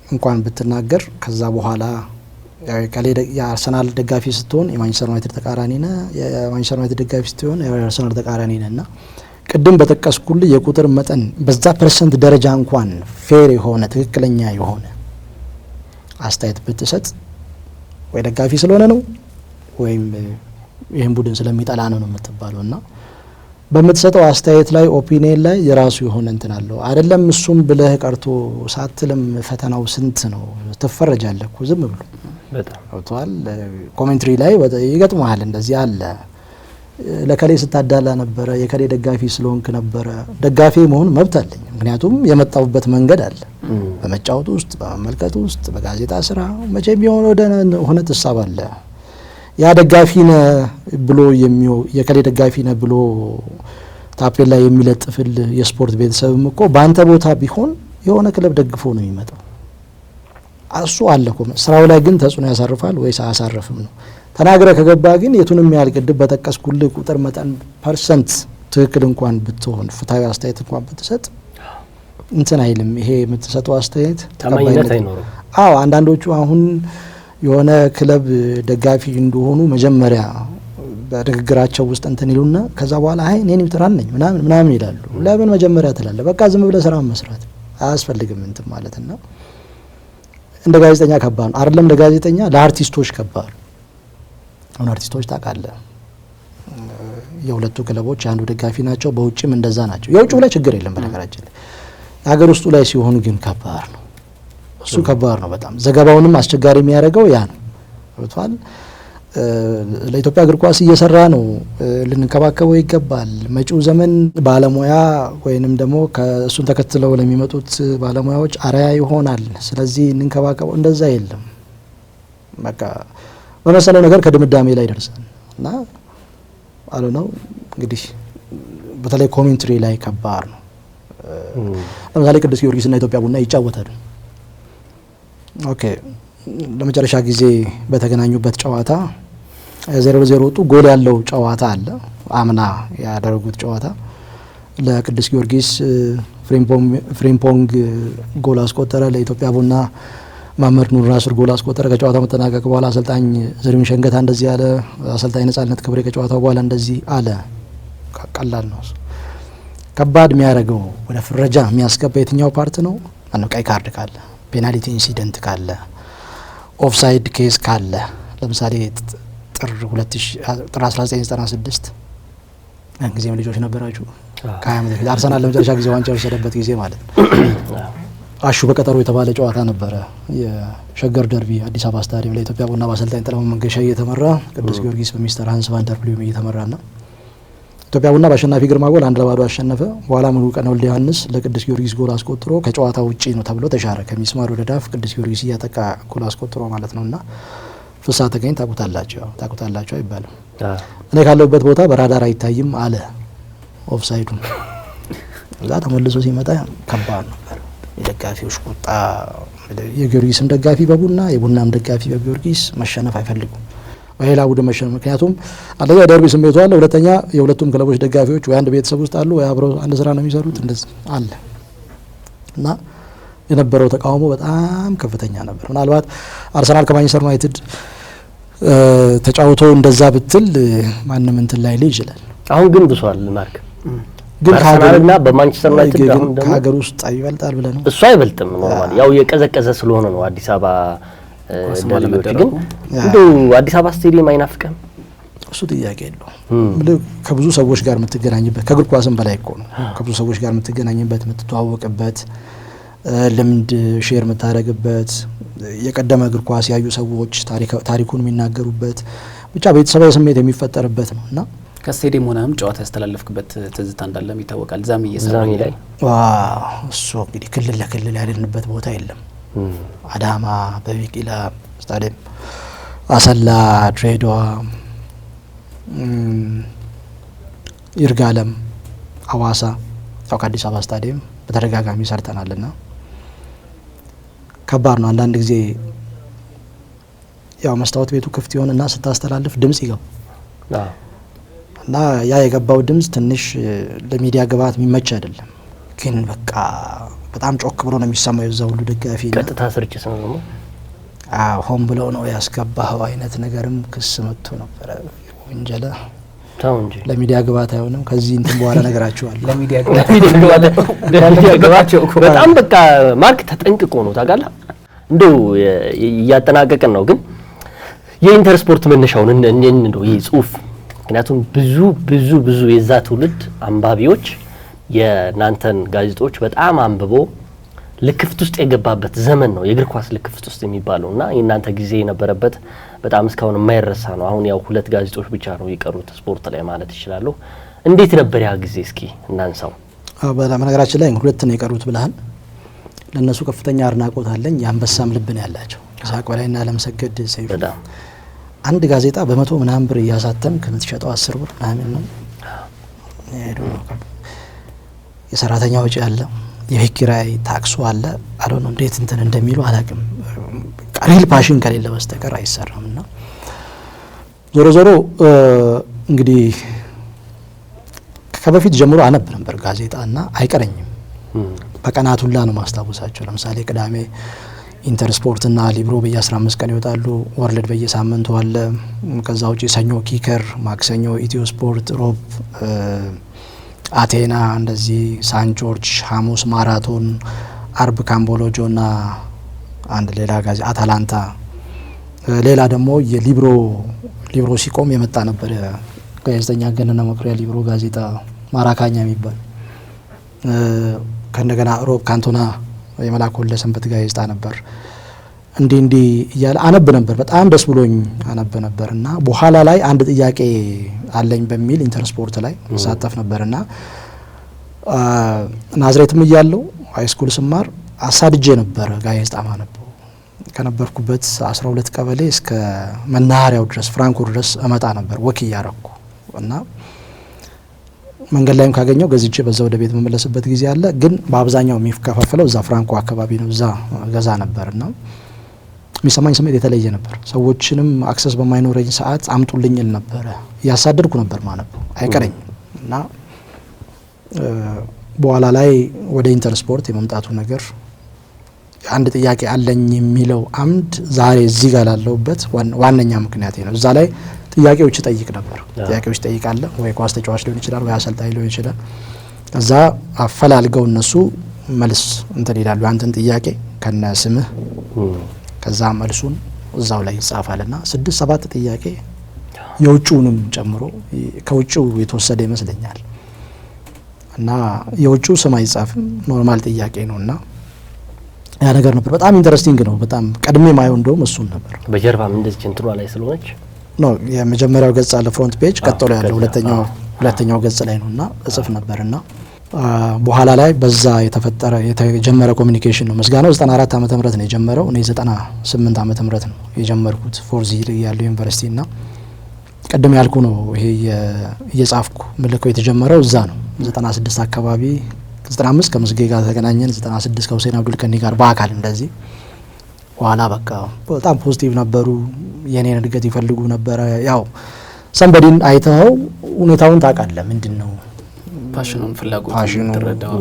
እንኳን ብትናገር ከዛ በኋላ ያው የከሌ የአርሰናል ደጋፊ ስትሆን የማንቸስተር ዩናይትድ ተቃራኒ ነህ፣ የማንቸስተር ዩናይትድ ደጋፊ ስትሆን የአርሰናል ተቃራኒ ነህና ቅድም በተቀስኩልህ የቁጥር መጠን በዛ ፐርሰንት ደረጃ እንኳን ፌር የሆነ ትክክለኛ የሆነ አስተያየት ብትሰጥ ወይ ደጋፊ ስለሆነ ነው ወይም ይህን ቡድን ስለሚጠላ ነው የምትባለው። እና በምትሰጠው አስተያየት ላይ ኦፒኒየን ላይ የራሱ የሆነ እንትን አለው አይደለም። እሱም ብለህ ቀርቶ ሳትልም ፈተናው ስንት ነው ትፈረጃለህ እኮ ዝም ብሎ በጣም አውጥቷል። ኮሜንትሪ ላይ ይገጥመሃል እንደዚህ አለ። ለከሌ ስታዳላ ነበረ፣ የከሌ ደጋፊ ስለሆንክ ነበረ። ደጋፊ መሆን መብት አለኝ፣ ምክንያቱም የመጣውበት መንገድ አለ። በመጫወት ውስጥ፣ በመመልከት ውስጥ፣ በጋዜጣ ስራ መቼም ቢሆን ወደ ሆነ ትሳባለ። ያ ደጋፊ ነህ ብሎ የከሌ ደጋፊ ነህ ብሎ ታፔላ ላይ የሚለጥፍል የስፖርት ቤተሰብም እኮ በአንተ ቦታ ቢሆን የሆነ ክለብ ደግፎ ነው የሚመጣው። እሱ አለ እኮ ስራው ላይ ግን ተጽዕኖ ያሳርፋል ወይስ አያሳርፍም ነው። ተናግረ ከገባ ግን የቱንም ያህል ቅድም በጠቀስኩልህ ቁጥር መጠን ፐርሰንት ትክክል እንኳን ብትሆን ፍትሃዊ አስተያየት እንኳን ብትሰጥ እንትን አይልም። ይሄ የምትሰጠው አስተያየት ታማኝነት አይኖርም። አዎ አንዳንዶቹ አሁን የሆነ ክለብ ደጋፊ እንደሆኑ መጀመሪያ በንግግራቸው ውስጥ እንትን ይሉና ከዛ በኋላ አይ እኔ ኒውትራል ነኝ ምናምን ይላሉ። ለምን መጀመሪያ ትላለህ? በቃ ዝም ብለህ ስራ መስራት አያስፈልግም እንትን ማለትና እንደ ጋዜጠኛ ከባድ ነው አይደለም? እንደ ጋዜጠኛ ለአርቲስቶች ከባድ ነው። አሁን አርቲስቶች ታውቃለህ የሁለቱ ክለቦች አንዱ ደጋፊ ናቸው፣ በውጭም እንደዛ ናቸው። የውጭው ላይ ችግር የለም በነገራችን ላይ፣ የሀገር ውስጡ ላይ ሲሆን ግን ከባድ ነው። እሱ ከባድ ነው በጣም። ዘገባውንም አስቸጋሪ የሚያደርገው ያ ነው። ወጥቷል። ለኢትዮጵያ እግር ኳስ እየሰራ ነው፣ ልንከባከበው ይገባል። መጪው ዘመን ባለሙያ ወይንም ደግሞ ከእሱን ተከትለው ለሚመጡት ባለሙያዎች አርአያ ይሆናል። ስለዚህ እንንከባከበው። እንደዛ የለም። በቃ በመሰለው ነገር ከድምዳሜ ላይ ደርሰን እና አሉ ነው እንግዲህ በተለይ ኮሜንትሪ ላይ ከባድ ነው። ለምሳሌ ቅዱስ ጊዮርጊስና ኢትዮጵያ ቡና ይጫወታሉ። ኦኬ ለመጨረሻ ጊዜ በተገናኙበት ጨዋታ 0-0 ወጡ። ጎል ያለው ጨዋታ አለ። አምና ያደረጉት ጨዋታ ለቅዱስ ጊዮርጊስ ፍሪምፖንግ ጎል አስቆጠረ። ለኢትዮጵያ ቡና ማመድ ኑር ናስር ጎል አስቆጠረ። ከጨዋታው መጠናቀቅ በኋላ አሰልጣኝ ዘሪሁን ሸንገታ እንደዚህ አለ። አሰልጣኝ ነጻነት ክብሬ ከጨዋታው በኋላ እንደዚህ አለ። ቀላል ነው። ከባድ የሚያደርገው ወደ ፍረጃ የሚያስገባ የትኛው ፓርት ነው? ማነው? ቀይ ካርድ ካለ፣ ፔናልቲ ኢንሲደንት ካለ፣ ኦፍሳይድ ኬስ ካለ። ለምሳሌ ጥር 1996 ያን ጊዜም ልጆች ነበራችሁ። ከ20 ዓመት በፊት አርሰናል ለመጨረሻ ጊዜ ዋንጫ የወሰደበት ጊዜ ማለት ነው። አሹ በቀጠሮ የተባለ ጨዋታ ነበረ። የሸገር ደርቢ አዲስ አበባ ስታዲየም ላይ ኢትዮጵያ ቡና በአሰልጣኝ ጥላሁን መንገሻ እየተመራ ቅዱስ ጊዮርጊስ በሚስተር ሃንስ ቫን ደር ፕሉም እየተመራና ኢትዮጵያ ቡና በአሸናፊ ግርማ ጎል 1-0 አሸነፈ። በኋላ ሙሉ ቀን ወልደ ዮሐንስ ለቅዱስ ጊዮርጊስ ጎል አስቆጥሮ ከጨዋታ ውጪ ነው ተብሎ ተሻረ። ከሚስማር ወደ ዳፍ ቅዱስ ጊዮርጊስ እያጠቃ ጎል አስቆጥሮ ማለት ነውና ፍሳ ተገኝ ታቁታላችሁ አይባልም። እኔ ካለሁበት ቦታ በራዳር አይታይም አለ ኦፍሳይዱ። እዛ ተመልሶ ሲመጣ ከባድ ነበር። የደጋፊዎች ቁጣ፣ የጊዮርጊስም ደጋፊ በቡና የቡናም ደጋፊ በጊዮርጊስ መሸነፍ አይፈልጉም፣ በሌላ ቡድን መሸነፍ። ምክንያቱም አንደኛ ደርቢ ስሜቱ አለ፣ ሁለተኛ የሁለቱም ክለቦች ደጋፊዎች ወይ አንድ ቤተሰብ ውስጥ አሉ ወይ አብረው አንድ ስራ ነው የሚሰሩት፣ እንደዚህ አለ እና የነበረው ተቃውሞ በጣም ከፍተኛ ነበር። ምናልባት አርሰናል ከማንቸስተር ዩናይትድ ተጫውቶ እንደዛ ብትል ማንም እንትን ላይ ልይ ይችላል። አሁን ግን ብሷል ማርክ ግን አርሰናልና በማንቸስተር ዩናይትድ አሁን ደግሞ ከሀገር ውስጥ ይበልጣል ብለህ ነው? እሱ አይበልጥም። ኖርማል ያው የቀዘቀዘ ስለሆነ ነው። አዲስ አበባ ደልዮች ግን እንደው አዲስ አበባ ስቴዲየም አይናፍቅም? እሱ ጥያቄ የለውም። ከብዙ ሰዎች ጋር የምትገናኝበት ከእግር ኳስም በላይ እኮ ነው። ከብዙ ሰዎች ጋር የምትገናኝበት፣ የምትተዋወቅበት፣ ልምድ ሼር የምታደርግበት፣ የቀደመ እግር ኳስ ያዩ ሰዎች ታሪኩን የሚናገሩበት፣ ብቻ ቤተሰባዊ ስሜት የሚፈጠርበት ነው እና ከስቴዲየም ሆነም ጨዋታ ያስተላለፍክበት ትዝታ እንዳለም ይታወቃል። ዛሚ እየሰራኝ ላይ እሱ እንግዲህ ክልል ለክልል ያደንበት ቦታ የለም። አዳማ በቢቂላ ስታዲየም፣ አሰላ፣ ድሬዳዋ፣ ይርጋለም፣ አዋሳ ያው ከአዲስ አበባ ስታዲየም በተደጋጋሚ ሰርተናልና ከባድ ነው። አንዳንድ ጊዜ ያው መስታወት ቤቱ ክፍት ይሆንና ስታስተላልፍ ድምጽ ይገባ እና ያ የገባው ድምጽ ትንሽ ለሚዲያ ግብዓት የሚመች አይደለም። ግን በቃ በጣም ጮክ ብሎ ነው የሚሰማው የዛ ሁሉ ደጋፊ ነው። ቀጥታ ስርጭት ነው ደግሞ ሆን ብለው ነው ያስገባው አይነት ነገርም ክስ መጥቶ ነበረ። ወንጀለ ታው እንጂ ለሚዲያ ግብዓት አይሆንም። ከዚህ እንትን በኋላ ነገራቸዋል። ለሚዲያ ግብዓት በጣም በቃ ማርክ ተጠንቅቆ ነው ታውቃለህ። እንደው እያጠናቀቅን ነው ግን የኢንተር ስፖርት መነሻውን እንደው ይህ ጽሁፍ ምክንያቱም ብዙ የዛ ትውልድ አንባቢዎች የናንተን ጋዜጦች በጣም አንብቦ ልክፍት ውስጥ የገባበት ዘመን ነው የእግር ኳስ ልክፍት ውስጥ የሚባለውና የናንተ ጊዜ የነበረበት በጣም እስካሁን የማይረሳ ነው። አሁን ያው 2 ጋዜጦች ብቻ ነው የቀሩት ስፖርት ላይ ማለት ይችላል። እንዴት ነበር ያ ጊዜ እስኪ እናንሳው? በነገራችን ላይ 2 ነው የቀሩት ብለሃል። ለነሱ ከፍተኛ አድናቆት አለኝ። የአንበሳም ልብ ነው ያላቸው ይስሐቅ በላይና አለምሰገድ ሰይፉ። በጣም አንድ ጋዜጣ በ100 ምናምን ብር እያሳተም ከምትሸጠው 10 ብር ምናምን ነው የሰራተኛ ወጪ አለ፣ የቤት ኪራይ ታክሱ አለ። አሁን እንዴት እንትን እንደሚሉ አላውቅም። ሪል ፓሽን ከሌለ በስተቀር አይሰራምና ዞሮ እንግዲህ ከበፊት ጀምሮ አነብ ነበር ጋዜጣና አይቀረኝም። በቀናት ሁላ ነው ማስታወሳቸው። ለምሳሌ ቅዳሜ ኢንተር ስፖርትና ሊብሮ በየ15 ቀን ይወጣሉ። ወርልድ በየሳምንቱ አለ። ከዛ ውጪ ሰኞ ኪከር፣ ማክሰኞ ኢትዮ ስፖርት፣ ሮብ አቴና፣ እንደዚህ ሳን ጆርጅ፣ ሐሙስ ማራቶን፣ አርብ ካምቦሎጆና አንድ ሌላ ጋዜጣ አታላንታ። ሌላ ደግሞ የሊብሮ ሲቆም የመጣ ነበር ጋዜጠኛ ገነነ መኩሪያ ሊብሮ ጋዜጣ ማራካኛ የሚባል። ከእንደገና ሮብ ካንቶና የመላኩ ለሰንበት ጋዜጣ ነበር። እንዲህ እያለ አነብ ነበር። በጣም ደስ ብሎኝ አነብ ነበርና በኋላ ላይ አንድ ጥያቄ አለኝ በሚል ኢንተር ስፖርት ላይ ተሳተፍ ነበርና ናዝሬትም እያለሁ ሃይስኩል ስማር አሳድጄ ነበር ጋዜጣ ማነበው። ከነበርኩበት 12 ቀበሌ እስከ መናኸሪያው ድረስ ፍራንኮ ድረስ እመጣ ነበር ወክ እያረኩ እና መንገድ ላይም ካገኘው ገዝቼ በዛ ወደ ቤት መመለስበት ጊዜ አለ። ግን በአብዛኛው የሚከፋፈለው እዛ ፍራንኮ አካባቢ ነው። እዛ ገዛ ነበርና የሚሰማኝ ስሜት የተለየ ነበር። ሰዎችንም አክሰስ በማይኖረኝ ሰዓት አምጡልኝ ል ነበረ። እያሳደድኩ ነበር ማነበው አይቀረኝም እና በኋላ ላይ ወደ ኢንተር ስፖርት የመምጣቱ ነገር አንድ ጥያቄ አለኝ የሚለው አምድ ዛሬ እዚህ ጋር ላለሁበት ዋነኛ ምክንያት ነው። እዛ ላይ ጥያቄዎች ይጠይቅ ነበር። ጥያቄዎች ይጠይቃለ ወይ ኳስ ተጫዋች ሊሆን ይችላል ወይ አሰልጣኝ ሊሆን ይችላል። ከዛ አፈላልገው እነሱ መልስ እንትን ይላሉ አንተን ጥያቄ ከነ ስምህ ከዛ መልሱን እዛው ላይ ይጻፋልና 6-7 ጥያቄ የውጭውንም ጨምሮ ከውጭው የተወሰደ ይመስለኛል እና የውጭው ስም አይጻፍም ኖርማል ጥያቄ ነውና ያ ነገር ነበር። በጣም ኢንተረስቲንግ ነው። በጣም ቀድሜ ማየው እንደውም እሱን ነበር። በጀርባም እንደዚህ እንትኗ ላይ ስለሆነች ነው የመጀመሪያው ገጽ አለ ፍሮንት ፔጅ፣ ቀጥሎ ያለው ሁለተኛው ገጽ ላይ ነውና እጽፍ ነበርና በኋላ ላይ በዛ የተጀመረ ኮሚኒኬሽን ነው። መስጋናው 94 ዓመተ ምህረት ነው የጀመረው። እኔ 98 ዓመተ ምህረት ነው የጀመርኩት ፎርዚ ያለው ዩኒቨርሲቲና ቀደም ያልኩ ነው ይሄ እየጻፍኩ ምልከው የተጀመረው እዛ ነው 96 አካባቢ 95 ከምስጌ ጋር ተገናኘን። 96 ከሁሴን አብዱልከኒ ጋር በአካል እንደዚህ በኋላ በቃ በጣም ፖዚቲቭ ነበሩ። የኔን እድገት ይፈልጉ ነበረ። ያው ሰንበዲን አይተው ሁኔታውን ታውቃለህ ምንድነው ፓሽኑን ፍላጎቱን ተረዳው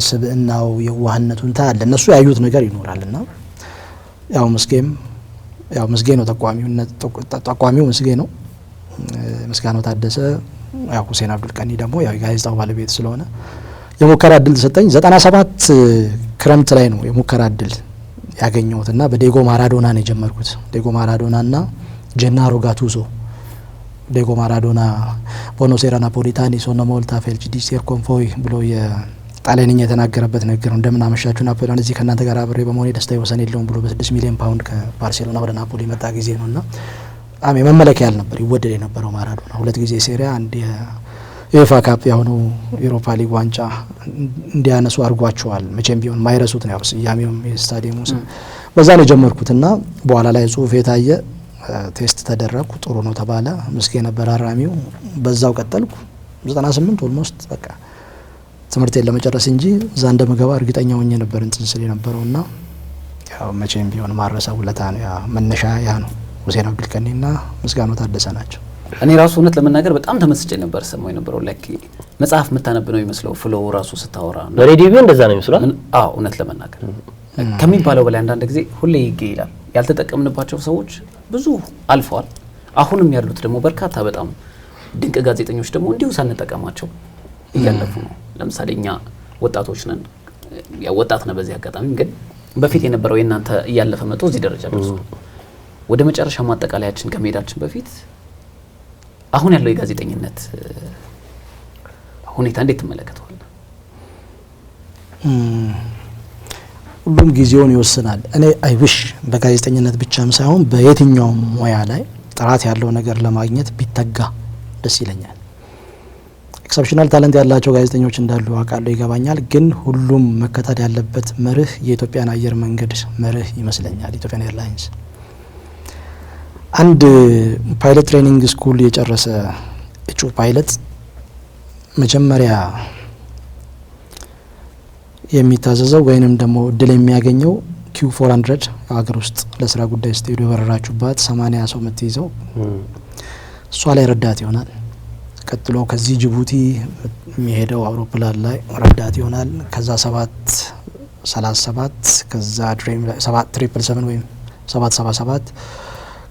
ስብእናው የዋህነቱን ታያለህ። እነሱ ያዩት ነገር ይኖራልና ያው ምስጌ ነው ተቋሚው ምስጌ ነው ምስጋናው ታደሰ። ያው ሁሴን አብዱልከኒ ደግሞ ያው የጋዜጣው ባለቤት ስለሆነ የሙከራ እድል ተሰጠኝ። 97 ክረምት ላይ ነው የሙከራ እድል ያገኘሁትና በዴጎ ማራዶና ነው የጀመርኩት። ዴጎ ማራዶናና ጀናሮ ጋቱሶ ዴጎ ማራዶና ቦኖሴራ ናፖሊታኒ ሶኖ ሞልታ ፌልቺ ዲ ሴር ኮንፎይ ብሎ የጣሊያንኛ የተናገረበት ነገር ነው። እንደምን አመሻችሁ ናፖሊታን እዚህ ከእናንተ ጋር አብሬ በመሆኔ ደስታ ይወሰን የለውም ብሎ በ6 ሚሊዮን ፓውንድ ከባርሴሎና ወደ ናፖሊ መጣ ጊዜ ነውና በጣም የመመለክ ያህል ነበር ይወደድ የነበረው ማራዶና። 2 ጊዜ ሴሪያ አንድ የዩኤፋ ካፕ ያሁኑ ዩሮፓ ሊግ ዋንጫ እንዲያነሱ አድርጓቸዋል። መቼም ቢሆን ማይረሱት ነው። ያው ስያሜውም የስታዲየሙ በዛ ነው የጀመርኩትና በኋላ ላይ ጽሁፍ የታየ ቴስት ተደረኩ። ጥሩ ነው ተባለ። ምስጌ ነበር አራሚው። በዛው ቀጠልኩ 98 ኦልሞስት በቃ ትምህርቴን ለመጨረስ እንጂ እዛ እንደምገባ እርግጠኛ ሆኜ ነበር እንትን ስል የነበረውና ያው መቼም ቢሆን ማረሳ ውለታ ነው። ያ መነሻ ያ ነው። ሁሴን አብዱልከኒና ምስጋናው ታደሰ ናቸው። እኔ ራሱ እውነት ለመናገር በጣም ተመስጬ ነበር ሰማው የነበረው። ላይክ መጽሐፍ መታነብ ነው የሚመስለው ፍሎው ራሱ ስታወራ ነው። በሬዲዮ እንደዛ ነው የሚመስለው። አዎ እውነት ለመናገር ከሚባለው በላይ አንዳንድ ጊዜ ሁሌ ይገይላል። ያልተጠቀምንባቸው ሰዎች ብዙ አልፈዋል። አሁንም ያሉት ደግሞ በርካታ በጣም ድንቅ ጋዜጠኞች ደግሞ እንዲሁ ሳንጠቀማቸው እያለፉ ነው። ለምሳሌ እኛ ወጣቶች ነን። ያው ወጣት ነው በዚህ አጋጣሚ ግን በፊት የነበረው የናንተ እያለፈ መጥቶ እዚህ ደረጃ ደርሷል። ወደ መጨረሻ ማጠቃለያችን ከመሄዳችን በፊት አሁን ያለው የጋዜጠኝነት ሁኔታ እንዴት ትመለከተዋል? ሁሉም ጊዜውን ይወስናል። እኔ አይብሽ በጋዜጠኝነት ብቻም ሳይሆን በየትኛውም ሙያ ላይ ጥራት ያለው ነገር ለማግኘት ቢተጋ ደስ ይለኛል። ኤክሰፕሽናል ታለንት ያላቸው ጋዜጠኞች እንዳሉ አውቃለሁ፣ ይገባኛል። ግን ሁሉም መከተል ያለበት መርህ የኢትዮጵያን አየር መንገድ መርህ ይመስለኛል። ኢትዮጵያን ኤርላይንስ አንድ ፓይለት ትሬኒንግ ስኩል የጨረሰ እጩ ፓይለት መጀመሪያ የሚታዘዘው ወይንም ደግሞ እድል የሚያገኘው Q400 ሀገር ውስጥ ለስራ ጉዳይ ስትሄዱ የበረራችሁባት 80 ሰው የምትይዘው እሷ ላይ ረዳት ይሆናል። ቀጥሎ ከዚህ ጅቡቲ የሚሄደው አውሮፕላን ላይ ረዳት ይሆናል። ከዛ 737 ከዛ ድሪም 777 ወይም 777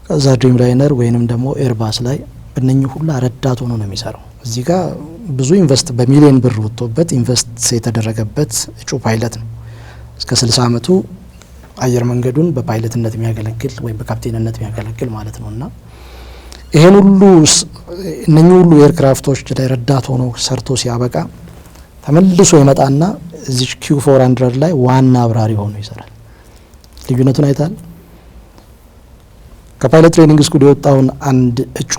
ከዛ ድሪም ላይነር ወይንም ደግሞ ኤርባስ ላይ በእነኚህ ሁሉ ረዳት ሆኖ ነው የሚሰራው። እዚህ ጋር ብዙ ኢንቨስት በሚሊዮን ብር ወጥቶበት ኢንቨስት የተደረገበት እጩ ፓይለት ነው። እስከ 60 አመቱ አየር መንገዱን በፓይለትነት የሚያገለግል ወይም በካፕቴንነት የሚያገለግል ማለት ነውና ይሄን ሁሉ እነኚህ ሁሉ ኤርክራፍቶች ላይ ረዳት ሆኖ ሰርቶ ሲያበቃ ተመልሶ ይመጣና እዚህ Q400 ላይ ዋና አብራሪ ሆኖ ይሰራል። ልዩነቱን አይታል። ከፓይለት ትሬኒንግ ስኩል የወጣውን አንድ እጩ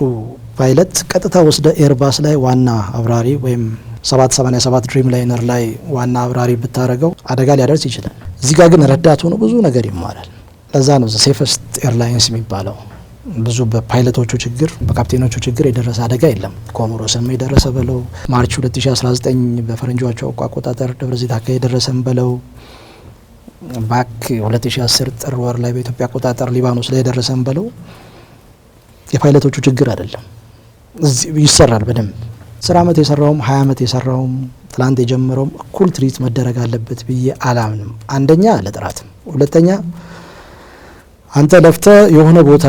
ፓይለት ቀጥታ ወስደ ኤርባስ ላይ ዋና አብራሪ ወይም 787 ድሪም ላይነር ላይ ዋና አብራሪ ብታረገው አደጋ ሊያደርስ ይችላል። እዚህ ጋር ግን ረዳት ሆኖ ብዙ ነገር ይማራል። ለዛ ነው ሴፈስት ኤርላይንስ የሚባለው። ብዙ በፓይለቶቹ ችግር በካፕቴኖቹ ችግር የደረሰ አደጋ የለም። ኮሞሮስም የደረሰ በለው፣ ማርች 2019 በፈረንጆቹ አቆጣጠር ደብረዘይት አካባቢ የደረሰም በለው፣ ባክ 2010 ጥር ወር ላይ በኢትዮጵያ አቆጣጠር ሊባኖስ ላይ የደረሰም በለው የፓይለቶቹ ችግር አይደለም። ይሰራል በደንብ 10 አመት የሰራውም 20 አመት የሰራውም ትላንት የጀመረውም እኩል ትሪት መደረግ አለበት ብዬ አላምንም። አንደኛ ለጥራትም፣ ሁለተኛ አንተ ለፍተ የሆነ ቦታ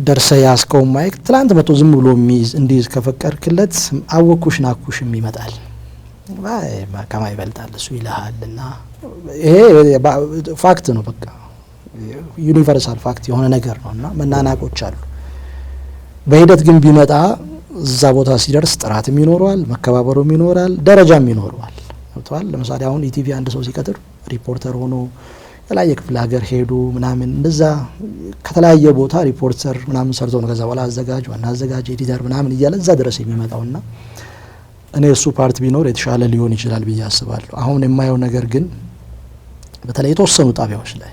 ደርሰ ያስከው ማይክ ትላንት መቶ ዝም ብሎ የሚይዝ እንዲይዝ ከፈቀድክለት አወኩሽ ናኩሽም ይመጣል። ከማ ይበልጣል እሱ ይልሃልና ይሄ ፋክት ነው። በቃ ዩኒቨርሳል ፋክት የሆነ ነገር ነው እና መናናቆች አሉ። በሂደት ግን ቢመጣ እዛ ቦታ ሲደርስ ጥራትም ይኖረዋል፣ መከባበሩም ይኖራል፣ ደረጃም ይኖረዋል። ወጥቷል። ለምሳሌ አሁን ኢቲቪ አንድ ሰው ሲቀጥር ሪፖርተር ሆኖ የተለያየ ክፍለ ሀገር ሄዱ ምናምን እንደዛ ከተለያየ ቦታ ሪፖርተር ምናምን ሰርቶ ነው ከዛ በኋላ አዘጋጅ፣ ዋና አዘጋጅ፣ ኤዲተር ምናምን እያለ እዛ ድረስ የሚመጣውና እኔ እሱ ፓርት ቢኖር የተሻለ ሊሆን ይችላል ብዬ አስባለሁ። አሁን የማየው ነገር ግን በተለይ የተወሰኑ ጣቢያዎች ላይ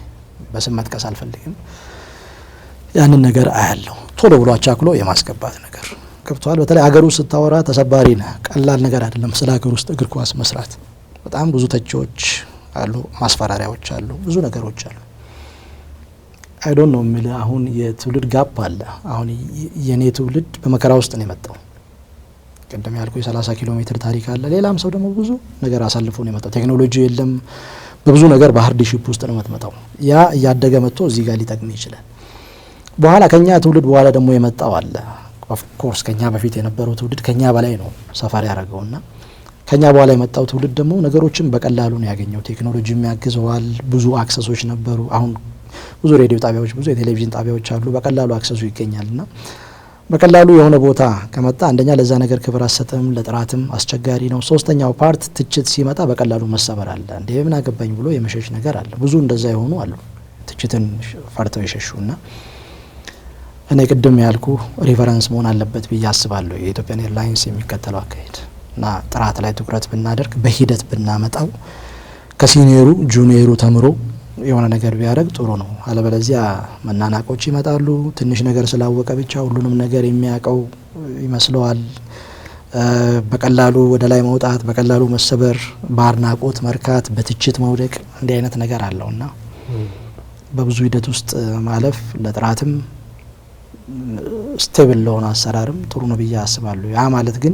በስም መጥቀስ አልፈልግም፣ ያንን ነገር አያለው። ቶሎ ብሎ አቻክሎ የማስገባት ነገር ገብቷል። በተለይ ሀገር ውስጥ ስታወራ ተሰባሪ ነህ። ቀላል ነገር አይደለም ስለ ሀገር ውስጥ እግር ኳስ መስራት። በጣም ብዙ ተቺዎች አሉ፣ ማስፈራሪያዎች አሉ፣ ብዙ ነገሮች አሉ። አይ ዶንት ኖ የሚል አሁን የትውልድ ጋፕ አለ። አሁን የኔ ትውልድ በመከራ ውስጥ ነው የመጣው። ቀደም ያልኩ የ30 ኪሎ ሜትር ታሪክ አለ። ሌላም ሰው ደግሞ ብዙ ነገር አሳልፎ ነው የመጣው። ቴክኖሎጂ የለም፣ በብዙ ነገር በሃርድሺፕ ውስጥ ነው የምትመጣው። ያ እያደገ መጥቶ እዚህ ጋር ሊጠቅም ይችላል። በኋላ ከኛ ትውልድ በኋላ ደግሞ የመጣው አለ። ኦፍ ኮርስ ከኛ በፊት የነበረው ትውልድ ከኛ በላይ ነው ሰፋሪ ያደረገውና ከኛ በኋላ የመጣው ትውልድ ደግሞ ነገሮችን በቀላሉ ነው ያገኘው። ቴክኖሎጂ የሚያግዘዋል፣ ብዙ አክሰሶች ነበሩ። አሁን ብዙ ሬዲዮ ጣቢያዎች፣ ብዙ የቴሌቪዥን ጣቢያዎች አሉ። በቀላሉ አክሰሱ ይገኛልና በቀላሉ የሆነ ቦታ ከመጣ አንደኛ ለዛ ነገር ክብር አሰጥም፣ ለጥራትም አስቸጋሪ ነው። ሶስተኛው ፓርት ትችት ሲመጣ በቀላሉ መሰበር አለ። እንዴ ምን አገባኝ ብሎ የመሸሽ ነገር አለ። ብዙ እንደዛ የሆኑ አሉ፣ ትችትን ፈርተው የሸሹና እኔ ቅድም ያልኩ ሪፈረንስ መሆን አለበት ብዬ አስባለሁ የኢትዮጵያን ኤርላይንስ የሚከተለው አካሄድ እና ጥራት ላይ ትኩረት ብናደርግ በሂደት ብናመጣው ከሲኒየሩ ጁኒየሩ ተምሮ የሆነ ነገር ቢያደርግ ጥሩ ነው። አለበለዚያ መናናቆች ይመጣሉ። ትንሽ ነገር ስላወቀ ብቻ ሁሉንም ነገር የሚያውቀው ይመስለዋል። በቀላሉ ወደ ላይ መውጣት፣ በቀላሉ መሰበር፣ በአድናቆት መርካት፣ በትችት መውደቅ እንዲህ አይነት ነገር አለውና በብዙ ሂደት ውስጥ ማለፍ ለጥራትም ስቴብል ለሆነ አሰራርም ጥሩ ነው ብዬ አስባለሁ። ያ ማለት ግን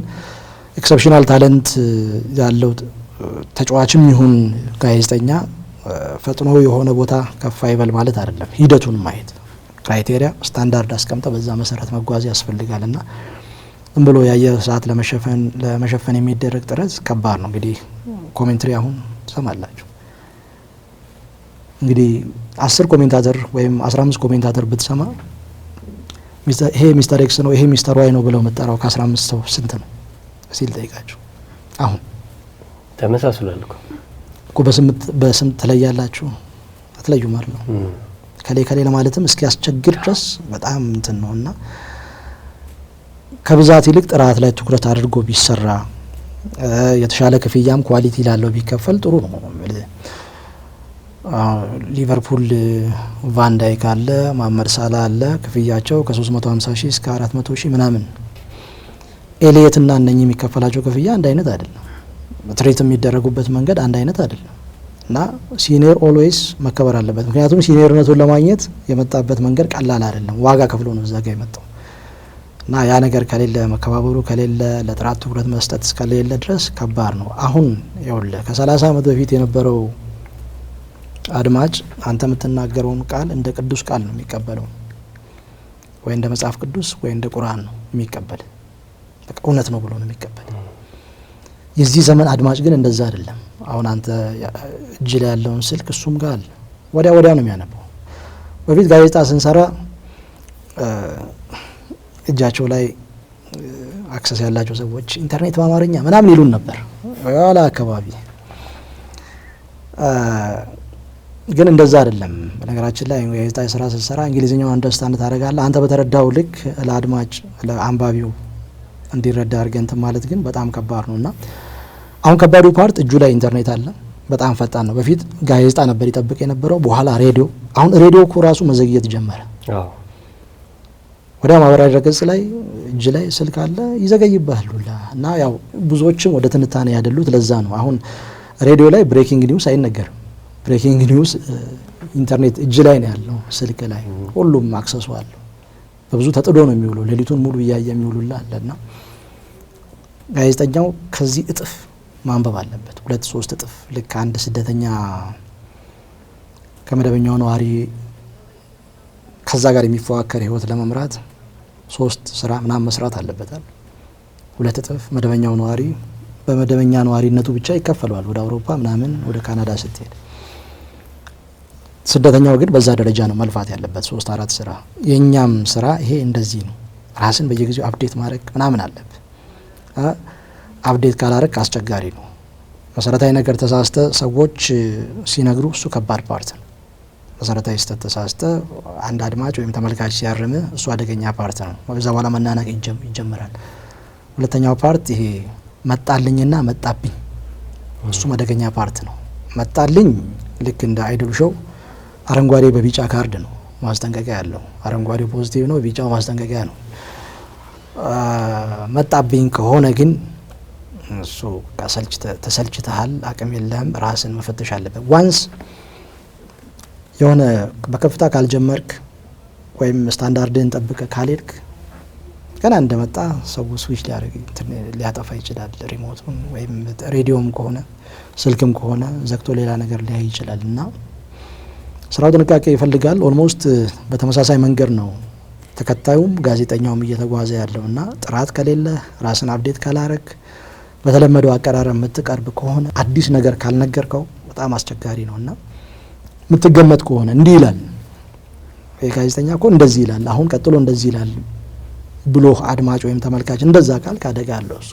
ኤክሰፕሽናል ታለንት ያለው ተጫዋችም ይሁን ጋዜጠኛ ፈጥኖ የሆነ ቦታ ከፍ አይበል ማለት አይደለም። ሂደቱን ማየት ክራይቴሪያ ስታንዳርድ አስቀምጠ በዛ መሰረት መጓዝ ያስፈልጋልና ዝም ብሎ የአየር ሰዓት ለመሸፈን የሚደረግ ጥረት ከባድ ነው። እንግዲህ ኮሜንትሪ አሁን ትሰማላችሁ። እንግዲህ 10 ኮሜንታተር ወይም 15 ኮሜንታተር ብትሰማ ይሄ ሚስተር ኤክስ ነው ይሄ ሚስተር ዋይ ነው ብለው መጣራው ከ15 ሰው ስንት ነው ሲል ጠይቃቸው አሁን ተመሳስሏል እኮ በስም ተለያላችሁ አትለዩ ማለት ነው ከሌ ለማለትም እስኪ ያስቸግር ድረስ በጣም እንትን ነውና ከብዛት ይልቅ ጥራት ላይ ትኩረት አድርጎ ቢሰራ የተሻለ ክፍያም ኳሊቲ ላለው ቢከፈል ጥሩ ነው። ሊቨርፑል ቫን ዳይክ አለ መሐመድ ሳላ አለ ክፍያቸው ከ350 ሺህ እስከ 400 ሺህ ምናምን ኤሊየትና እነኚህ የሚከፈላቸው ክፍያ አንድ አይነት አይደለም። ትሬት የሚደረጉበት መንገድ አንድ አይነት አይደለም እና ሲኒየር ኦልዌይስ መከበር አለበት። ምክንያቱም ሲኒየርነቱን ለማግኘት የመጣበት መንገድ ቀላል አይደለም። ዋጋ ከፍሎ ነው እዛ ጋር የመጣው እና ያ ነገር ከሌለ መከባበሩ ከሌለ ለጥራት ትኩረት መስጠት እስከሌለ ድረስ ከባድ ነው። አሁን ይኸውልህ ከ30 ዓመት በፊት የነበረው አድማጭ አንተ የምትናገረውን ቃል እንደ ቅዱስ ቃል ነው የሚቀበለው ወይ እንደ መጽሐፍ ቅዱስ ወይ እንደ ቁርአን ነው የሚቀበል በቃ እውነት ነው ብሎ ነው የሚቀበል። የዚህ ዘመን አድማጭ ግን እንደዛ አይደለም። አሁን አንተ እጅ ላይ ያለውን ስልክ እሱም ጋር አለ ወዲያ ነው የሚያነበው። በፊት ጋዜጣ ስንሰራ እጃቸው ላይ አክሰስ ያላቸው ሰዎች ኢንተርኔት በአማርኛ ምናምን ይሉን ነበር ያላ አካባቢ ግን እንደዛ አይደለም። በነገራችን ላይ ጋዜጣ ስራ ስንሰራ እንግሊዝኛው አንደርስታንድ ታደርጋለህ አንተ በተረዳው ልክ ለአድማጭ ለአንባቢው እንዲረዳ አድርገን እንትን ማለት ግን በጣም ከባድ ነውና አሁን ከባዱ ፓርት እጁ ላይ ኢንተርኔት አለ በጣም ፈጣን ነው። በፊት ጋዜጣ ነበር ይጠብቅ የነበረው በኋላ ሬዲዮ። አሁን ሬዲዮ እኮ ራሱ መዘግየት ጀመረ። ወዲያ ማህበራዊ ድረገጽ ላይ እጅ ላይ ስልክ አለ ይዘገይብሃል እና ያው ብዙዎችም ወደ ትንታኔ ያደሉት ለዛ ነው። አሁን ሬዲዮ ላይ ብሬኪንግ ኒውስ አይነገርም። ብሬኪንግ ኒውስ ኢንተርኔት እጅ ላይ ነው ያለው ስልክ ላይ ሁሉም አክሰሱ አለው። በብዙ ተጥዶ ነው የሚውለው ሌሊቱን ሙሉ እያየ የሚውሉላ አለና ጋዜጠኛው ከዚህ እጥፍ ማንበብ አለበት 2-3 እጥፍ። ልክ አንድ ስደተኛ ከመደበኛው ነዋሪ ከዛ ጋር የሚፈዋከር ህይወት ለመምራት 3 ስራ ምናምን መስራት አለበታል። 2 እጥፍ መደበኛው ነዋሪ በመደበኛ ነዋሪነቱ ብቻ ይከፈለዋል ወደ አውሮፓ ምናምን ወደ ካናዳ ስትሄድ። ስደተኛው ግን በዛ ደረጃ ነው መልፋት ያለበት 3-4 ስራ። የኛም ስራ ይሄ እንደዚህ ነው። ራስን በየጊዜው አፕዴት ማድረግ ምናምን አለበት። አፕዴት ካላረክ አስቸጋሪ ነው። መሰረታዊ ነገር ተሳስተ ሰዎች ሲነግሩ እሱ ከባድ ፓርት ነው። መሰረታዊ ስህተት ተሳስተ አንድ አድማጭ ወይም ተመልካች ሲያርም እሱ አደገኛ ፓርት ነው። ከዛ በኋላ መናናቅ ይጀምራል። ሁለተኛው ፓርት ይሄ መጣልኝና መጣብኝ እሱ አደገኛ ፓርት ነው። መጣልኝ ልክ እንደ አይዶል ሾው አረንጓዴ በቢጫ ካርድ ነው ማስጠንቀቂያ ያለው። አረንጓዴ ፖዚቲቭ ነው፣ ቢጫው ማስጠንቀቂያ ነው። መጣብኝ ከሆነ ግን እሱ ተሰልችተሃል፣ አቅም የለህም፣ ራስን መፈተሽ አለበት። ዋንስ የሆነ በከፍታ ካልጀመርክ ወይም ስታንዳርድን ጠብቀ ካልሄድክ ገና እንደመጣ ሰው ስዊች ሊያጠፋ ይችላል ሪሞቱን ወይም ሬዲዮም ከሆነ ስልክም ከሆነ ዘግቶ ሌላ ነገር ሊያይ ይችላል እና ስራው ጥንቃቄ ይፈልጋል። ኦልሞስት በተመሳሳይ መንገድ ነው ተከታዩም ጋዜጠኛውም እየተጓዘ ያለውና ጥራት ከሌለ ራስን አፕዴት ካላረክ በተለመደው አቀራረብ የምትቀርብ ከሆነ አዲስ ነገር ካልነገርከው በጣም አስቸጋሪ ነውና የምትገመት ከሆነ እንዲህ ይላል ጋዜጠኛ እኮ እንደዚህ ይላል አሁን ቀጥሎ እንደዚህ ይላል ብሎ አድማጭ ወይም ተመልካች እንደዛ ቃል ካደጋ አለው እሱ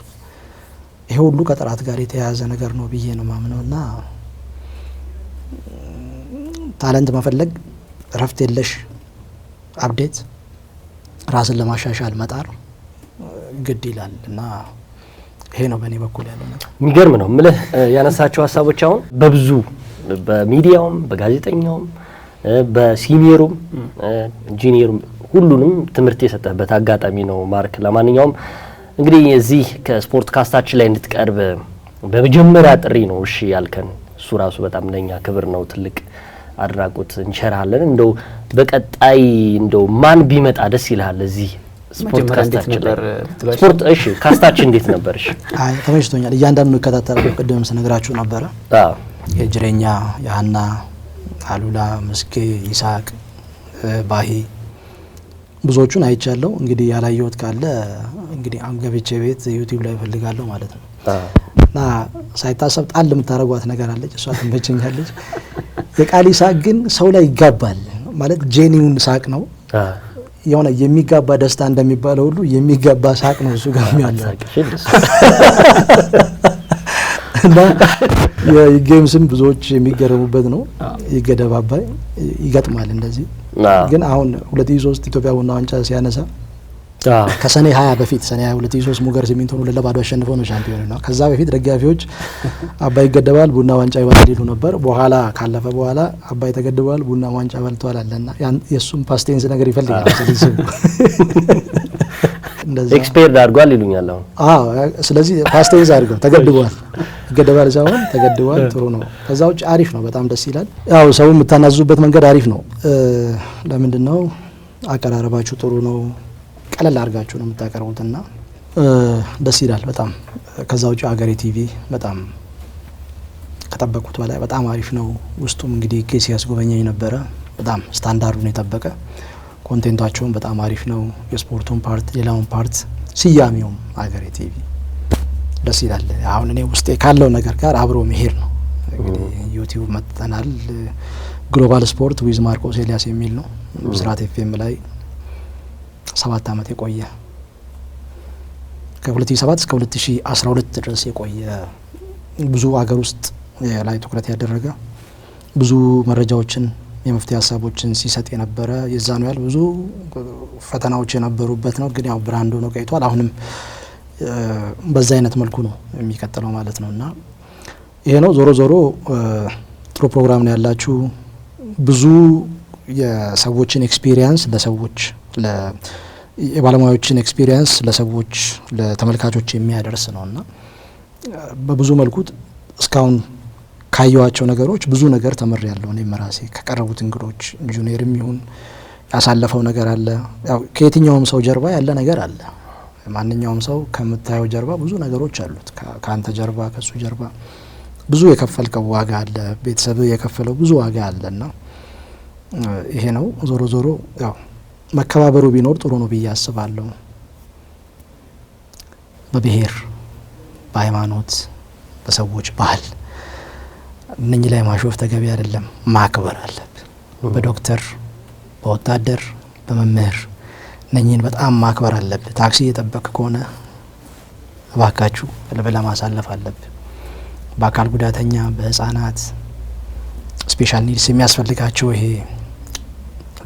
ይሄ ሁሉ ከጥራት ጋር የተያያዘ ነገር ነው ብዬ ነው ማምነውና ታለንት መፈለግ ረፍት የለሽ አፕዴት ራስን ለማሻሻል መጣር ግድ ይላል እና ይሄ ነው በእኔ በኩል ያለው ነገር። የሚገርም ነው ምልህ ያነሳቸው ሀሳቦች አሁን በብዙ በሚዲያውም በጋዜጠኛውም በሲኒየሩም ኢንጂኒየሩም ሁሉንም ትምህርት የሰጠበት አጋጣሚ ነው ማርክ። ለማንኛውም እንግዲህ እዚህ ከስፖርት ካስታችን ላይ እንድትቀርብ በመጀመሪያ ጥሪ ነው እሺ ያልከን። እሱ ራሱ በጣም ለኛ ክብር ነው፣ ትልቅ አድራጎት እንቸራለን። እንደው በቀጣይ እንደው ማን ቢመጣ ደስ ይላል እዚህ ስፖርት ካስታችን ላይ? ስፖርት እሺ ካስታችን እንዴት ነበር? እሺ አይ ተመችቶኛል። እያንዳንዱ እከታተላለሁ። ቅድም ስነግራችሁ ነበር። የጅሬኛ ያና አሉላ መስኬ ይሳቅ ባሂ ብዙዎቹን አይቻለሁ። እንግዲህ ያላየሁት ካለ እንግዲህ አንገብቼ ቤት ዩቲዩብ ላይ ፈልጋለሁ ማለት ነው። እና ሳይታሰብ ጣል የምታረጓት ነገር አለች፣ እሷ ትመቸኛለች። የቃሊ ሳቅ ግን ሰው ላይ ይጋባል ማለት ጄኒውን ሳቅ ነው። የሆነ የሚጋባ ደስታ እንደሚባለው ሁሉ የሚጋባ ሳቅ ነው እሱ ጋር ያለው እና የጌምስም ብዙዎች የሚገረሙበት ነው። ይገደባባይ ይገጥማል እንደዚህ ግን አሁን 2003 ኢትዮጵያ ቡና ዋንጫ ሲያነሳ ከሰኔ 20 በፊት ሰኔ 22 2003 ሙገር ሲሚንቶን ለባዶ አሸንፈው ነው ሻምፒዮን ነው። ከዛ በፊት ደጋፊዎች አባይ ይገደባል ቡና ዋንጫ ይበላል ይሉ ነበር። በኋላ ካለፈ በኋላ አባይ ተገደባል ቡና ዋንጫ በልቷል አለና የሱም ፓስቴንስ ነገር ይፈልጋል። ስለዚህ እንደዛ ኤክስፔርድ አድርጓል ይሉኛል አሁን። ስለዚህ ፓስቴንስ አድርገው ተገድቧል ይገደባል ሳይሆን ተገድቧል። ጥሩ ነው። ከዛ ውጭ አሪፍ ነው። በጣም ደስ ይላል። ያው ሰው የምታናዙበት መንገድ አሪፍ ነው። ለምንድነው አቀራረባችሁ ጥሩ ነው። ቀለል አድርጋችሁ ነው የምታቀርቡትና ደስ ይላል በጣም። ከዛ ውጭ ሀገሬ ቲቪ በጣም ከጠበቁት በላይ በጣም አሪፍ ነው። ውስጡም እንግዲህ ኬስ ያስጎበኘኝ ነበረ። በጣም ስታንዳርዱን የጠበቀ ኮንቴንቷቸውም በጣም አሪፍ ነው። የስፖርቱን ፓርት ሌላውን ፓርት ስያሜውም ሀገሬ ቲቪ ደስ ይላል። አሁን እኔ ውስጤ ካለው ነገር ጋር አብሮ መሄድ ነው። እንግዲህ ዩቲዩብ መጥተናል። ግሎባል ስፖርት ዊዝ ማርቆስ ኤልያስ የሚል ነው። ብስራት ኤፍኤም ላይ 7 አመት የቆየ ከ2007 እስከ 2012 ድረስ የቆየ ብዙ አገር ውስጥ ላይ ትኩረት ያደረገ ብዙ መረጃዎችን የመፍትሄ ሀሳቦችን ሲሰጥ የነበረ የዛኑ ያህል ብዙ ፈተናዎች የነበሩበት ነው። ግን ያው ብራንድ ሆኖ ቆይቷል። አሁንም በዛ አይነት መልኩ ነው የሚቀጥለው ማለት ነውና ይሄ ነው። ዞሮ ዞሮ ጥሩ ፕሮግራም ነው ያላችሁ። ብዙ የሰዎችን ኤክስፒሪየንስ ለሰዎች የባለሙያዎችን ኤክስፒሪየንስ ለሰዎች ለተመልካቾች የሚያደርስ ነውና በብዙ መልኩ እስካሁን ካየዋቸው ነገሮች ብዙ ነገር ተመሪያለሁ። እኔ መራሴ ከቀረቡት እንግዶች ኢንጂነርም ይሁን ያሳለፈው ነገር አለ። ያው ከየትኛውም ሰው ጀርባ ያለ ነገር አለ። ማንኛውም ሰው ከምታየው ጀርባ ብዙ ነገሮች አሉት። ካንተ ጀርባ ከሱ ጀርባ ብዙ የከፈልከው ዋጋ አለ። ቤተሰብ የከፈለው ብዙ ዋጋ አለና ይሄ ነው። ዞሮ ዞሮ ያው መከባበሩ ቢኖር ጥሩ ነው ብዬ አስባለሁ። በብሔር፣ በሃይማኖት፣ በሰዎች ባህል እነኚህ ላይ ማሾፍ ተገቢ አይደለም። ማክበር አለብን። በዶክተር፣ በወታደር፣ በመምህር እነኚህን በጣም ማክበር አለብን። ታክሲ እየጠበቅ ከሆነ እባካችሁ ብለህ ማሳለፍ አለብን። በአካል ጉዳተኛ፣ በህፃናት ስፔሻል ኒድስ የሚያስፈልጋቸው ይሄ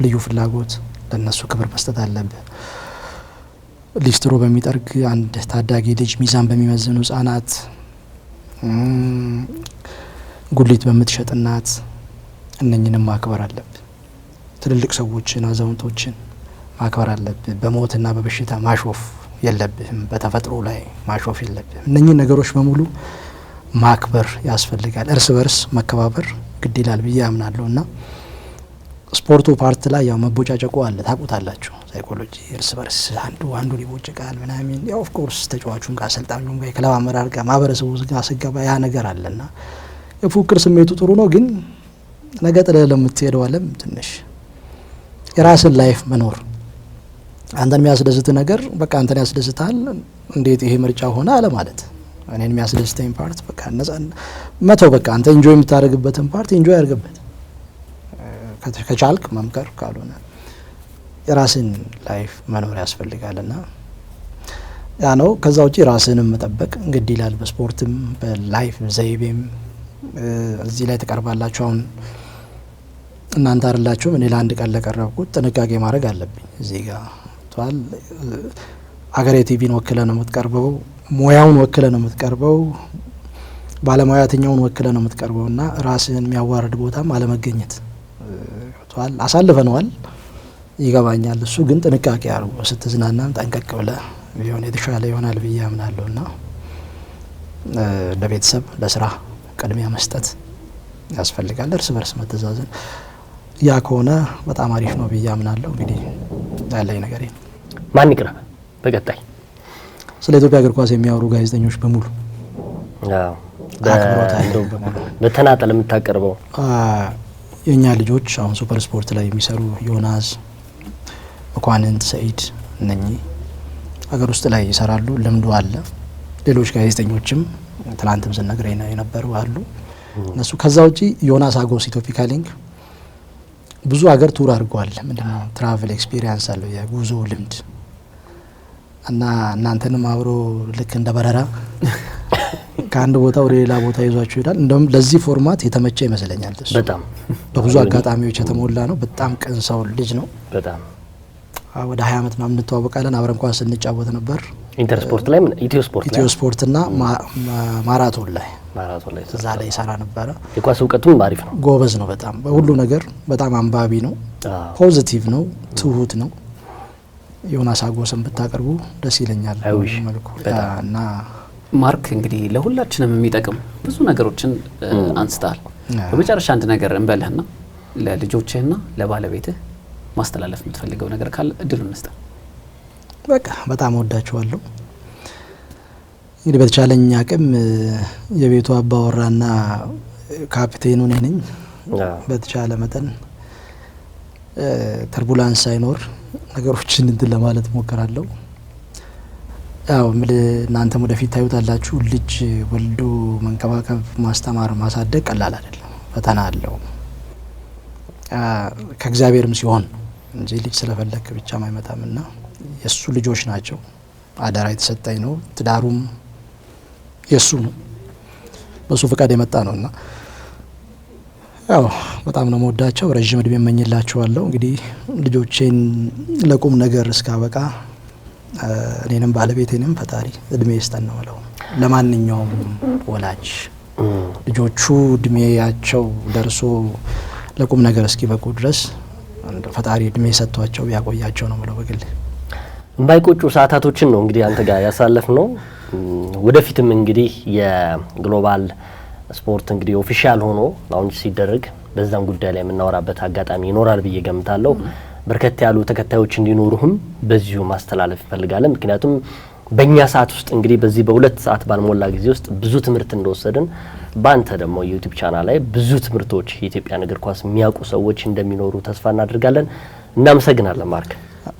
ልዩ ፍላጎት ለነሱ ክብር መስጠት አለብን። ሊስትሮ በሚጠርግ አንድ ታዳጊ ልጅ፣ ሚዛን በሚመዝኑ ህጻናት፣ ጉሊት በምትሸጥ እናት እነኝንም ማክበር አለብን። ትልልቅ ሰዎችን፣ አዛውንቶችን ማክበር አለብን። በሞትና በበሽታ ማሾፍ የለብህም። በተፈጥሮ ላይ ማሾፍ የለብህም። እነኚህ ነገሮች በሙሉ ማክበር ያስፈልጋል። እርስ በርስ መከባበር ግድ ይላል ብዬ አምናለሁ እና ስፖርቱ ፓርት ላይ ያው መቦጫጨቁ አለ፣ ታውቁታላችሁ። ሳይኮሎጂ እርስ በርስ አንዱ ሊቦጭቃል ምናምን። ያው ኦፍ ኮርስ ተጫዋቹም ጋር አሰልጣኙም ጋር የክለብ አመራር ጋር ማህበረሰቡ ጋር ስገባ ያ ነገር አለና የፉክክር ስሜቱ ጥሩ ነው። ግን ነገ ጥለህ ለምትሄደው ዓለም ትንሽ የራስን ላይፍ መኖር አንተን የሚያስደስት ነገር በቃ አንተን ያስደስታል። እንዴት ይሄ ምርጫ ሆነ አለ ማለት እኔን የሚያስደስተኝ ፓርት በቃ ነጻ መተው በቃ አንተ ኢንጆይ የምታደርግበትን ፓርት ኢንጆይ አድርግበት። ከቻልክ መምከር፣ ካልሆነ የራስን ላይፍ መኖር ያስፈልጋልና ያ ነው። ከዛ ውጪ ራስንም መጠበቅ ግድ ይላል። በስፖርትም በላይፍ ዘይቤም እዚህ ላይ ተቀርባላችሁ። አሁን እናንተ አይደላችሁም እኔ ለአንድ ቀን ለቀረብኩት ጥንቃቄ ማድረግ አለብኝ። እዚህ ጋር ቷል ሀገሬ ቲቪን ወክለ ነው የምትቀርበው፣ ሙያውን ወክለ ነው የምትቀርበው፣ ባለሙያተኛውን ወክለ ነው የምትቀርበው እና ራስን የሚያዋርድ ቦታም አለመገኘት ቷል። አሳልፈነዋል ይገባኛል። እሱ ግን ጥንቃቄ አድርጎ ስትዝናናም ጠንቀቅ ብለህ ቢሆን የተሻለ ይሆናል ብዬ አምናለሁና ለቤተሰብ ለስራ ቅድሚያ መስጠት ያስፈልጋል። እርስ በርስ መተዛዘን ያ ከሆነ በጣም አሪፍ ነው ብዬ አምናለሁ። እንግዲህ ያለኝ ነገር ማን ይቅረብ በቀጣይ ስለ ኢትዮጵያ እግር ኳስ የሚያወሩ ጋዜጠኞች በሙሉ በተናጠል የምታቀርበው የኛ ልጆች አሁን ሱፐር ስፖርት ላይ የሚሰሩ ዮናስ፣ መኳንንት፣ ሰኢድ እነኚህ ሀገር ውስጥ ላይ ይሰራሉ፣ ልምዱ አለ። ሌሎች ጋዜጠኞችም ትላንትም ስነግረኝ የነበሩ አሉ እነሱ። ከዛ ውጪ ዮናስ አጎስ ኢትዮፒካ ሊንክ ብዙ ሀገር ቱር አድርጓል። ምንድነው ትራቨል ኤክስፒሪየንስ አለው የጉዞ ልምድ እና እናንተንም አብሮ ልክ እንደ በረራ ከአንድ ቦታ ወደ ሌላ ቦታ ይዟችሁ ይሄዳል። እንደውም ለዚህ ፎርማት የተመቸ ይመስለኛል። በጣም በብዙ አጋጣሚዎች የተሞላ ነው። በጣም ቅን ሰው ልጅ ነው። በጣም ወደ 20 ዓመት ምናምን እንተዋወቃለን። አብረን ኳስ ስንጫወት ነበር። ኢንተርስፖርት ላይ ኢትዮ ስፖርትና ማራቶን ላይ እዛ ላይ ይሰራ ነበረ። የኳስ እውቀቱም አሪፍ ነው። ጎበዝ ነው በጣም በሁሉ ነገር። በጣም አንባቢ ነው። ፖዚቲቭ ነው። ትሁት ነው። ዮናስ አጎስን ብታቀርቡ ደስ ይለኛል መልኩ እና ማርክ እንግዲህ ለሁላችንም የሚጠቅም ብዙ ነገሮችን አንስተሃል። በመጨረሻ አንድ ነገር እንበልህና ለልጆችህና ለባለቤትህ ማስተላለፍ የምትፈልገው ነገር ካለ እድሉን እንስጥ። በቃ በጣም ወዳችኋለሁ። እንግዲህ በተቻለኝ አቅም የቤቱ አባወራና ካፕቴኑ ነኝ። በተቻለ መጠን ተርቡላንስ ሳይኖር ነገሮችን እንትን ለማለት ሞክራለሁ። ያው እናንተም ወደፊት ታዩታላችሁ። ልጅ ወልዶ መንከባከብ፣ ማስተማር፣ ማሳደግ ቀላል አይደለም፣ ፈተና አለው። ከእግዚአብሔርም ሲሆን እንጂ ልጅ ስለፈለክ ብቻም አይመጣምና የሱ ልጆች ናቸው። አደራ የተሰጠኝ ነው። ትዳሩም የሱ ነው፣ በሱ ፈቃድ የመጣ ነውና ያው በጣም ነው መወዳቸው። ረጅም እድሜ እመኝላችኋለሁ። እንግዲህ ልጆቼን ለቁም ነገር እስካበቃ እኔንም ባለቤቴንም ፈጣሪ እድሜ ይስጠን ነው ማለት። ለማንኛውም ወላጅ ልጆቹ እድሜያቸው ደርሶ ለቁም ነገር እስኪበቁ ድረስ ፈጣሪ እድሜ ሰጥቷቸው ያቆያቸው ነው ማለት በግል የማይቆጩ ሰዓታቶችን ነው እንግዲህ አንተ ጋር ያሳለፍ ነው። ወደፊትም እንግዲህ የግሎባል ስፖርት እንግዲህ ኦፊሻል ሆኖ ላውንች ሲደረግ በዛም ጉዳይ ላይ የምናወራበት አጋጣሚ ይኖራል ብዬ ገምታለሁ። በርከት ያሉ ተከታዮች እንዲኖሩህም በዚሁ ማስተላለፍ እንፈልጋለን። ምክንያቱም በእኛ ሰዓት ውስጥ እንግዲህ በዚህ በሁለት ሰዓት ባልሞላ ጊዜ ውስጥ ብዙ ትምህርት እንደወሰድን በአንተ ደግሞ ዩቲዩብ ቻናል ላይ ብዙ ትምህርቶች የኢትዮጵያን እግር ኳስ የሚያውቁ ሰዎች እንደሚኖሩ ተስፋ እናደርጋለን። እናመሰግናለን ማርክ።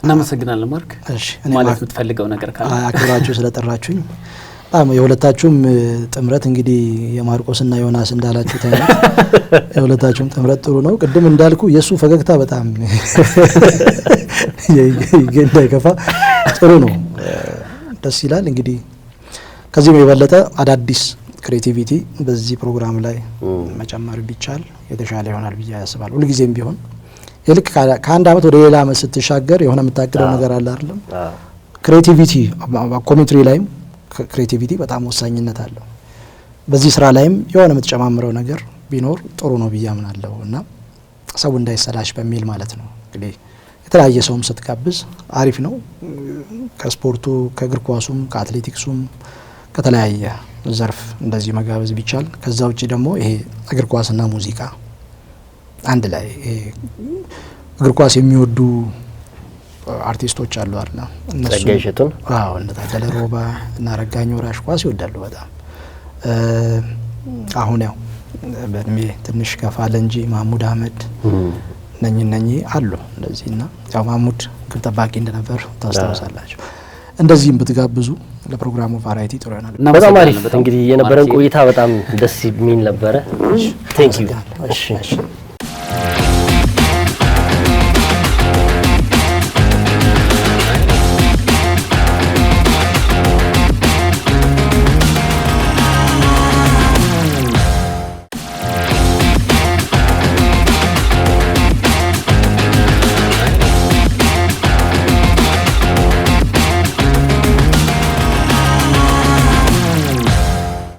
እናመሰግናለን ማርክ። እሺ ማለት የምትፈልገው ነገር ካለ አክብራችሁ ስለጠራችሁኝ የሁለታችሁም ጥምረት እንግዲህ የማርቆስና ዮናስ እንዳላችሁ ታይነት የሁለታችሁም ጥምረት ጥሩ ነው። ቅድም እንዳልኩ የሱ ፈገግታ በጣም እንዳይከፋ ጥሩ ነው፣ ደስ ይላል። እንግዲህ ከዚህም የበለጠ አዳዲስ ክሬቲቪቲ በዚህ ፕሮግራም ላይ መጨመር ቢቻል የተሻለ ይሆናል ብዬ ያስባለሁ። ሁልጊዜም ቢሆን ልክ ከአንድ አመት ወደ ሌላ አመት ስትሻገር የሆነ የምታቅደው ነገር አለ አይደለም? ክሬቲቪቲ ኮሜንትሪ ላይም ክሬቲቪቲ በጣም ወሳኝነት አለው። በዚህ ስራ ላይም የሆነ የምትጨማምረው ነገር ቢኖር ጥሩ ነው ብዬ አምናለሁ እና ሰው እንዳይሰላሽ በሚል ማለት ነው። እንግዲህ የተለያየ ሰውም ስትጋብዝ አሪፍ ነው። ከስፖርቱ ከእግር ኳሱም ከአትሌቲክሱም ከተለያየ ዘርፍ እንደዚህ መጋበዝ ቢቻል። ከዛ ውጪ ደግሞ ይሄ እግር ኳስና ሙዚቃ አንድ ላይ እግር ኳስ የሚወዱ አርቲስቶች አሉ አይደል? እነሱ ተገይሸቱን እነ ታደለ ሮባ እና ረጋኝ ወራሽ ኳስ ይወዳሉ በጣም። አሁን ያው በእድሜ ትንሽ ከፋለ እንጂ ማሙድ አህመድ ነኝ አሉ እንደዚህና ያው ማሙድ ግብ ጠባቂ እንደነበር ታስታውሳላችሁ። እንደዚህም ብትጋብዙ ለፕሮግራሙ ቫራይቲ ጥሩ ይሆናል። በጣም አሪፍ እንግዲህ የነበረን ቆይታ በጣም ደስ የሚል ነበረ። ቴንክ ዩ። እሺ